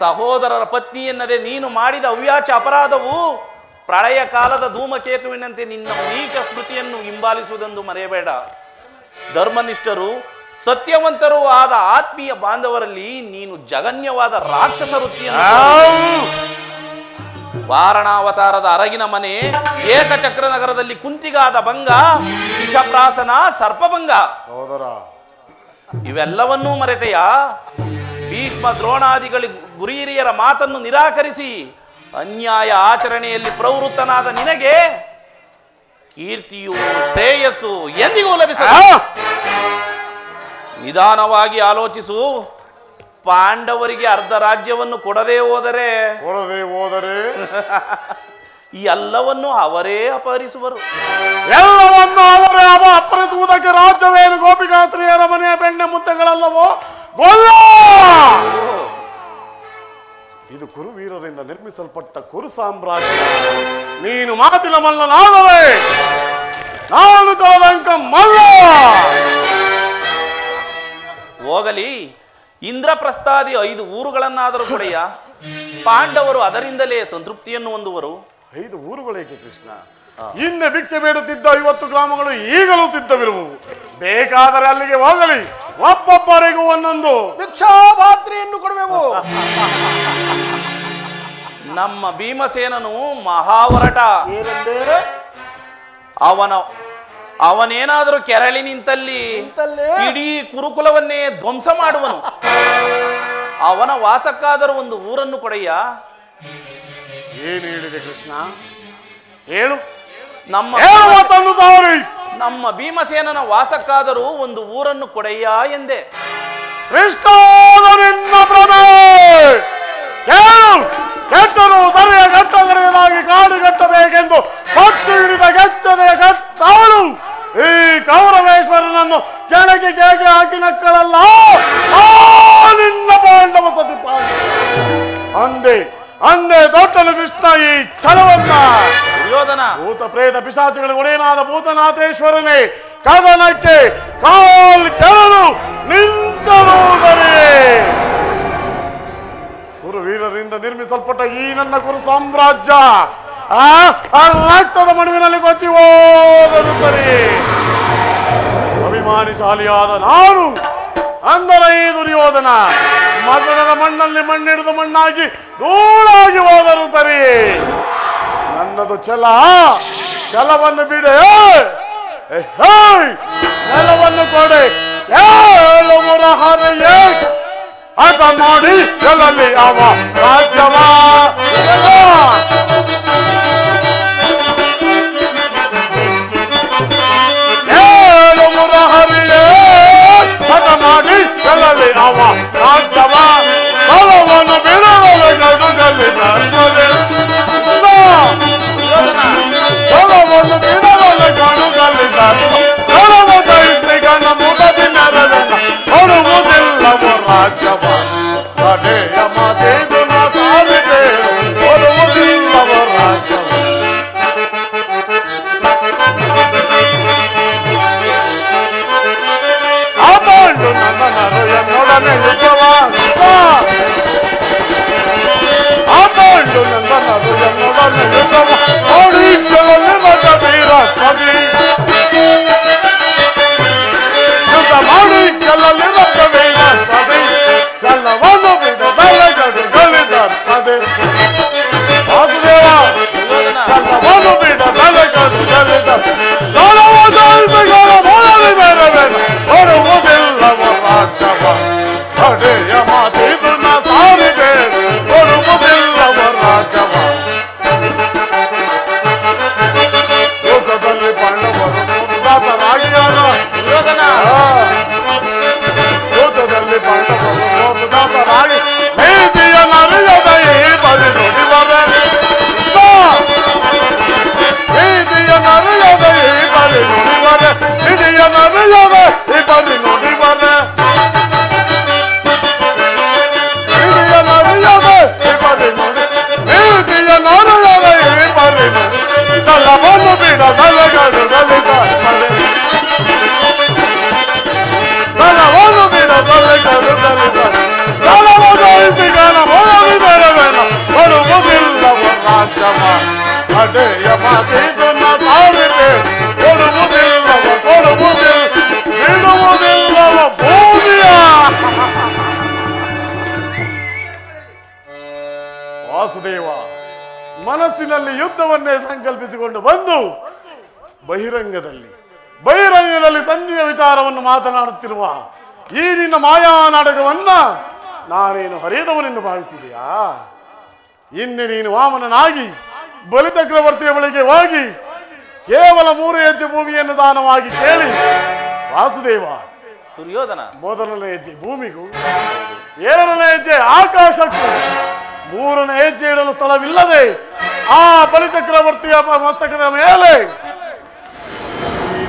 ಸಹೋದರರ ಪತ್ನಿ ಎನ್ನದೆ ನೀನು ಮಾಡಿದ ಅವ್ಯಾಚ ಅಪರಾಧವು ಪ್ರಳಯ ಕಾಲದ ಧೂಮಕೇತುವಿನಂತೆ ನಿನ್ನ ನೀಚ ಸ್ಮೃತಿಯನ್ನು ಹಿಂಬಾಲಿಸುವುದೆಂದು ಮರೆಯಬೇಡ. ಧರ್ಮನಿಷ್ಠರು ಸತ್ಯವಂತರೂ ಆದ ಆತ್ಮೀಯ ಬಾಂಧವರಲ್ಲಿ ನೀನು ಜಗನ್ಯವಾದ ರಾಕ್ಷಸ ವೃತ್ತಿಯನ್ನು ವಾರಣಾವತಾರದ ಅರಗಿನ ಮನೆ, ಏಕಚಕ್ರ ನಗರದಲ್ಲಿ ಕುಂತಿಗಾದ ಭಂಗ, ವಿಷಪ್ರಾಸನ, ಸರ್ಪಭಂಗ ಸಹೋದರ ಇವೆಲ್ಲವನ್ನೂ ಮರೆತೆಯಾ? ಭೀಷ್ಮ ದ್ರೋಣಾದಿಗಳ ಗುರು ಹಿರಿಯರ ಮಾತನ್ನು ನಿರಾಕರಿಸಿ ಅನ್ಯಾಯ ಆಚರಣೆಯಲ್ಲಿ ಪ್ರವೃತ್ತನಾದ ನಿನಗೆ ಕೀರ್ತಿಯು ಶ್ರೇಯಸ್ಸು ಎಂದಿಗೂ ಲಭಿಸಲ್ಲ. ನಿಧಾನವಾಗಿ ಆಲೋಚಿಸು. ಪಾಂಡವರಿಗೆ ಅರ್ಧ ರಾಜ್ಯವನ್ನು ಕೊಡದೆ ಹೋದರೆ ಈ ಎಲ್ಲವನ್ನು ಅವರೇ ಅಪಹರಿಸುವರು. ಎಲ್ಲವನ್ನು ಅವರೇ ಅಪಹರಿಸುವುದಕ್ಕೆ ರಾಜ್ಯವೇನು ಗೋಪಿಕಾಸ್ತ್ರೀಯರ ಮನೆಯ ಬೆಣ್ಣೆ ಮುದ್ದೆಗಳಲ್ಲವೋ? ಇದು ಕುರುವೀರರಿಂದ ನಿರ್ಮಿಸಲ್ಪಟ್ಟ ಕುರು ಸಾಮ್ರಾಜ್ಯ. ನೀನು ಮಾತಿನ ಮಲ್ಲನಾದರೆ ನಾನು ತೋದಂಕ ಮಲ್ಲ. ಹೋಗಲಿ, ಇಂದ್ರಪ್ರಸ್ಥಾದಿ 5 ಊರುಗಳನ್ನಾದರೂ ಕೊಡೆಯ. ಪಾಂಡವರು ಅದರಿಂದಲೇ ಸಂತೃಪ್ತಿಯನ್ನು ಹೊಂದುವರು. 5 ಊರುಗಳೇಕೆ ಕೃಷ್ಣ? ಹಿಂದೆ ಭಿಕ್ಷೆ ಬೇಡುತ್ತಿದ್ದ 50 ಗ್ರಾಮಗಳು ಈಗಲೂ ಸಿದ್ಧವಿರುವವು. ಬೇಕಾದರೆ ಅಲ್ಲಿಗೆ ಹೋಗಲಿ, ಒಬ್ಬೊಬ್ಬರಿಗೂ ಒಂದೊಂದು ಭಿಕ್ಷಾಪಾತ್ರೆಯನ್ನು ಕೊಡುವೆವು. ನಮ್ಮ ಭೀಮಸೇನನು ಮಹಾವರಟ. ಅವನೇನಾದರೂ ಕೆರಳಿ ನಿಂತಲ್ಲಿ ಇಡೀ ಕುರುಕುಲವನ್ನೇ ಧ್ವಂಸ ಮಾಡುವನು. ಅವನ ವಾಸಕ್ಕಾದರೂ ಒಂದು ಊರನ್ನು ಕೊಡೆಯ. ಏನು ಹೇಳಿದೆ ಕೃಷ್ಣ? ಹೇಳು. ನಮ್ಮ ಮತ್ತೊಂದು ಸಾರಿ. ನಮ್ಮ ಭೀಮಸೇನನ ವಾಸಕ್ಕಾದರೂ ಒಂದು ಊರನ್ನು ಕೊಡೆಯ ಎಂದೆ. ಕೃಷ್ಣ ನಿನ್ನ ಪ್ರಭೆ ಕೆಟ್ಟರು ಸರಿಯ ಘಟ್ಟಗಡೆಯದಾಗಿ ಕಾಡುಗಟ್ಟಬೇಕೆಂದು ಪಟ್ಟು ಹಿಡಿದ ಗೆಚ್ಚದೆಯ ಕಟ್ಟವಳು ಈ ಕೌರವೇಶ್ವರನನ್ನು ಕೆಳಗೆ ಕೇಕೆ ಹಾಕಿ ನಕ್ಕಳಲ್ಲ. ನಿನ್ನ ಪಾಂಡವ ಸತಿ ಅಂದೆ ಅಂದೆ ದೊಡ್ಡನು ಕೃಷ್ಣ ಈ ಛಲವನ್ನ. ದುರ್ಯೋಧನ, ಭೂತ ಪ್ರೇತ ಪಿಶಾಚಿಗಳ ಒಡೆಯನಾದ ಭೂತನಾಥೇಶ್ವರನೇ ಕದನಕ್ಕೆ ಕಾಲ್ ಕೆಳಲು ನಿಂತರುವುದರೇ. ಕುರುವೀರರಿಂದ ನಿರ್ಮಿಸಲ್ಪಟ್ಟ ಈ ನನ್ನ ಕುರು ಸಾಮ್ರಾಜ್ಯ ಆ ರಕ್ತದ ಮಡುವಿನಲ್ಲಿ ಕೊಚ್ಚಿ ಹೋದರು ಸರಿ. ಅಭಿಮಾನಿಶಾಲಿಯಾದ ನಾನು ಅಂದರೆ ಈ ದುರ್ಯೋಧನ ಮಸಣದ ಮಣ್ಣಲ್ಲಿ ಮಣ್ಣಿಡಿದು ಮಣ್ಣಾಗಿ ಧೂಳಾಗಿ ಹೋದರು ಸರಿ. ನನ್ನದು ಛಲವನ್ನು ಬಿಡೆ, ನೆಲವನ್ನು ಕೊಡೆ, ಏಳು ಮುರಹರೆಯೇ ಆಟ ಮಾಡಿ ಎಲ್ಲಲ್ಲಿ ಅವ ರಾಜ್ಯವ. ಏಳು ಮುರಹರೆಯೇ ಆಟ ಮಾಡಿ ಎಲ್ಲಲ್ಲಿ ಅವ ರಾಜ್ಯವ. ಬಲವನ್ನು ಬಿಡಲು ಗಡುಗಲ್ಲಿ ಬರ್ತದೆ, ಬಲವನ್ನು ಬಿಡಲು ಗಡುಗಲ್ಲಿ ಬರ್ತದೆ. ಗಣ ಮುಗದಿ ನರದನ ಕೊಡುವುದಿಲ್ಲವೋ ರಾಜ್ಯವ. ಕಡೆಯ ಮಾತೇದು ನಾ ಸಾರಿದೆ, ಕೊಡುವುದಿಲ್ಲವೋ ರಾಜ್ಯವ. ಆಪಂಡು ನನ್ನ ನರುಯನ್ನೊಡನೆ ಯುದ್ಧವ. ಆಪಂಡು ನನ್ನ ನರುಯನ್ನೊಡನೆ ಯುದ್ಧವ. ಓಡಿಕೊಳ್ಳಲು ಮಗ ವೀರ ಕವಿ ಮಾಡಿ ಕೆಲಲ್ಲಿ ಮಕ್ಕಳಿದೆ ಚಲವನ್ನು ಬಿಡದಲ್ಲ ಗಡುಗಳಿದೆ. ವಾಸುದೇವ ಚಲವನ್ನು ಬಿಡದಲ್ಲ ಗಡುಗಳಿದೆ. ಕೊಡುವುದಿಲ್ಲವ ರಾಜ್ಯವ. ಕಡೆಯ ಮಾತಿದು ನಾ ಸಾರಿದೆ, ಕೊಡುವುದಿಲ್ಲವ ರಾಜ್ಯವ. ಲೋಕದಲ್ಲಿ ಪಾಂಡವರು ಸೋತರಾಗಿಯಾರ. ಲೋಕದಲ್ಲಿ ಪಾಂಡವರು ಸೋತರಾಗಿ ನೀತಿಯ ನರಿಯದ ಈ ಬರಿ ನುಡಿವರೆ. ನೀತಿಯ ನರಿಯದ ಈ ಬರಿ ನುಡಿವರೆ. ನಿಧಿಯ ನರಿಯದ ಈ ಬರಿ ನುಡಿವರೆ. ನಿಧಿಯ ನರಿಯದ ಈ ಬರಿ ನುಡಿ. ನೀತಿಯ ನರಿಯದ ಈ ಬರಿ ನುಡಿ. ಚಲವನ್ನು ಬಿಡದಲ್ಲ ಗಡುಗಳಿದ್ದಾರೆ. ಚಲವನ್ನು ಬಿಡದಲ್ಲ ಗಡುಗಳಿದ್ದಾರೆ. ಚಲವೊದಯಿಸಿ ಗಣ ಮೊದಲು ಬೆಳವೆನ ಕೊಡುವುದಿಲ್ಲವ ರಾಜ್ಯವ. ಕಡೆಯ ಮಾತಿದು ನಾ ಸಾರಿದೆ, ಕೊಡುವುದಿಲ್ಲವ ಬಿಡುವುದಿಲ್ಲವ ಭೂಮಿಯ. ವಾಸುದೇವ ಮನಸ್ಸಿನಲ್ಲಿ ಯುದ್ಧವನ್ನೇ ಸಂಕಲ್ಪಿಸಿಕೊಂಡು ಬಂದು ಬಹಿರಂಗದಲ್ಲಿ ಸಂಧಿಯ ವಿಚಾರವನ್ನು ಮಾತನಾಡುತ್ತಿರುವ ಈ ನಿನ್ನ ಮಾಯಾ ನಾಟಕವನ್ನ ನಾನೇನು ಹರಿಯದವನೆಂದು ಭಾವಿಸಿದೆಯಾ? ಹಿಂದೆ ನೀನು ವಾಮನನಾಗಿ ಬಲಿಚಕ್ರವರ್ತಿಯ ಬಳಿಗೆ ಹೋಗಿ ಕೇವಲ 3 ಹೆಜ್ಜೆ ಭೂಮಿಯನ್ನು ದಾನವಾಗಿ ಕೇಳಿ ವಾಸುದೇವ. ದುರ್ಯೋಧನ, ಮೊದಲನೇ ಹೆಜ್ಜೆ ಭೂಮಿಗೂ, 2ನೇ ಹೆಜ್ಜೆ ಆಕಾಶಕ್ಕೂ, 3ನೇ ಹೆಜ್ಜೆ ಇಡಲು ಸ್ಥಳವಿಲ್ಲದೆ ಆ ಬಲಿಚಕ್ರವರ್ತಿಯ ಮಸ್ತಕದ ಮೇಲೆ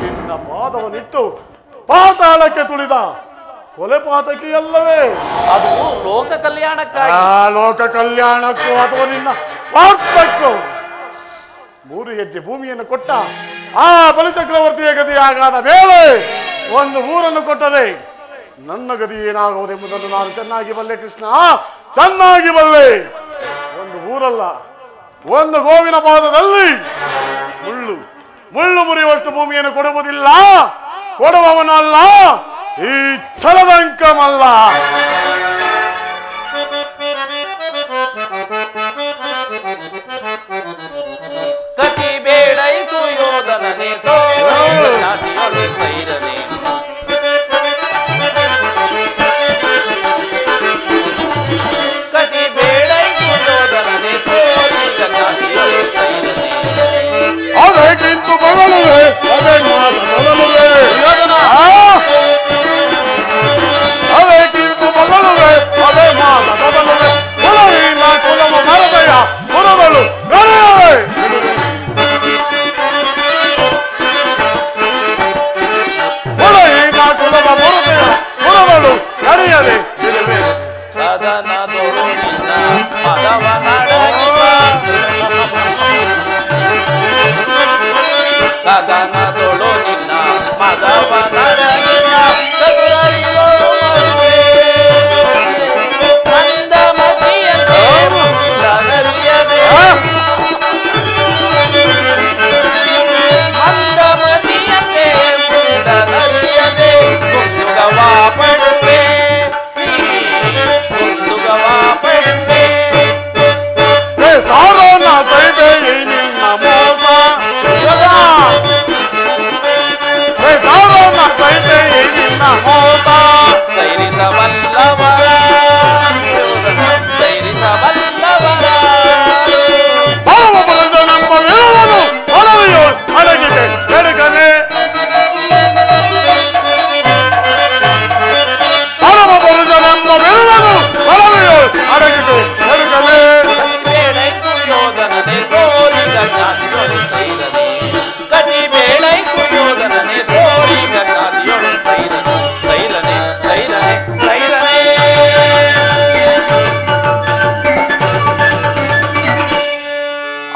ನಿನ್ನ ಪಾದವನ್ನಿಟ್ಟು ಪಾತಾಳಕ್ಕೆ ತುಳಿದ ಕೊಲೆ ಪಾತಕಿಯಲ್ಲವೇ? ಅದು ಲೋಕ ಕಲ್ಯಾಣಕ್ಕಾಗಿ. ಲೋಕ ಕಲ್ಯಾಣಕ್ಕೂ ಅಥವಾ ನಿನ್ನ ಸ್ವಾರ್ಥಕ್ಕೂ 3 ಹೆಜ್ಜೆ ಭೂಮಿಯನ್ನು ಕೊಟ್ಟ ಆ ಬಲಿಚಕ್ರವರ್ತಿಯ ಗತಿಯಾಗಾದ ಮೇಲೆ ಒಂದು ಊರನ್ನು ಕೊಟ್ಟರೆ ನನ್ನ ಗತಿ ಏನಾಗುವುದೆಂಬುದನ್ನು ನಾನು ಚೆನ್ನಾಗಿ ಬಲ್ಲೆ ಕೃಷ್ಣ, ಚೆನ್ನಾಗಿ ಬಲ್ಲೆ. ಒಂದು ಊರಲ್ಲ, ಒಂದು ಗೋವಿನ ಪಾದದಲ್ಲಿ ಮುಳ್ಳು ಮುರಿಯುವಷ್ಟು ಭೂಮಿಯನ್ನು ಕೊಡುವುದಿಲ್ಲ, ಕೊಡುವವನಲ್ಲ ಈ ಛಲದಂಕಮಲ್ಲ. ಕತಿ ಬೇಡೈಸು ಯೋಧನನೆ ತೋರಿಸಲು ಸೈರನೆ. ಕತಿ ಬೇಡೈಸು ಯೋಧನನೆ ತೋರಿಸಲು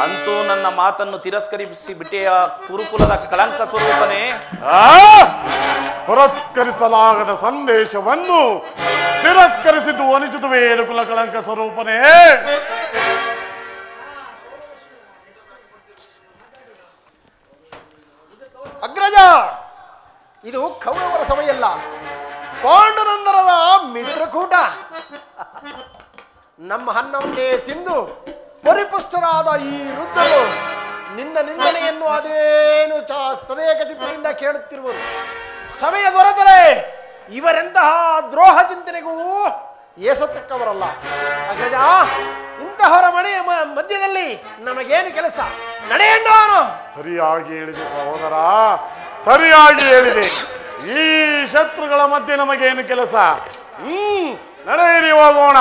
ಅಂತೂ ನನ್ನ ಮಾತನ್ನು ತಿರಸ್ಕರಿಸಿ ಬಿಟ್ಟೆಯ ಕುರುಕುಲದ ಕಳಂಕ ಸ್ವರೂಪನೇ. ಪುರಸ್ಕರಿಸಲಾಗದ ಸಂದೇಶವನ್ನು ತಿರಸ್ಕರಿಸಿದ್ದು ಅನಿಸುತ್ತವೆ ಕುಲ ಕಳಂಕ ಸ್ವರೂಪನೇ. ಅಗ್ರಜ, ಇದು ಕೌರವರ ಸಭೆಯಲ್ಲ, ಪಾಂಡುನಂದನರ ಮಿತ್ರಕೂಟ. ನಮ್ಮ ಅನ್ನವನ್ನೇ ತಿಂದು ಪರಿಪುಷ್ಟರಾದ ಈ ವೃದ್ಧರು ನಿನ್ನ ನಿಂದನೆಯನ್ನು ಅದೇನು ಸದೇಕ ಚಿತ್ತದಿಂದ ಕೇಳುತ್ತಿರುವರು. ಸಮಯ ದೊರೆತರೆ ಇವರೆಂತಹ ದ್ರೋಹ ಚಿಂತನೆಗೂ ಏಸತಕ್ಕವರಲ್ಲ. ಅಗ್ರಜ, ಇಂತಹವರ ಮನೆಯ ಮಧ್ಯದಲ್ಲಿ ನಮಗೇನು ಕೆಲಸ? ನಡೆಯಣ್ಣವನು. ಸರಿಯಾಗಿ ಹೇಳಿದೆ ಸಹೋದರ, ಸರಿಯಾಗಿ ಹೇಳಿದೆ. ಈ ಶತ್ರುಗಳ ಮಧ್ಯೆ ನಮಗೇನು ಕೆಲಸ? ನಡೆಯಿರಿ, ಹೋಗೋಣ.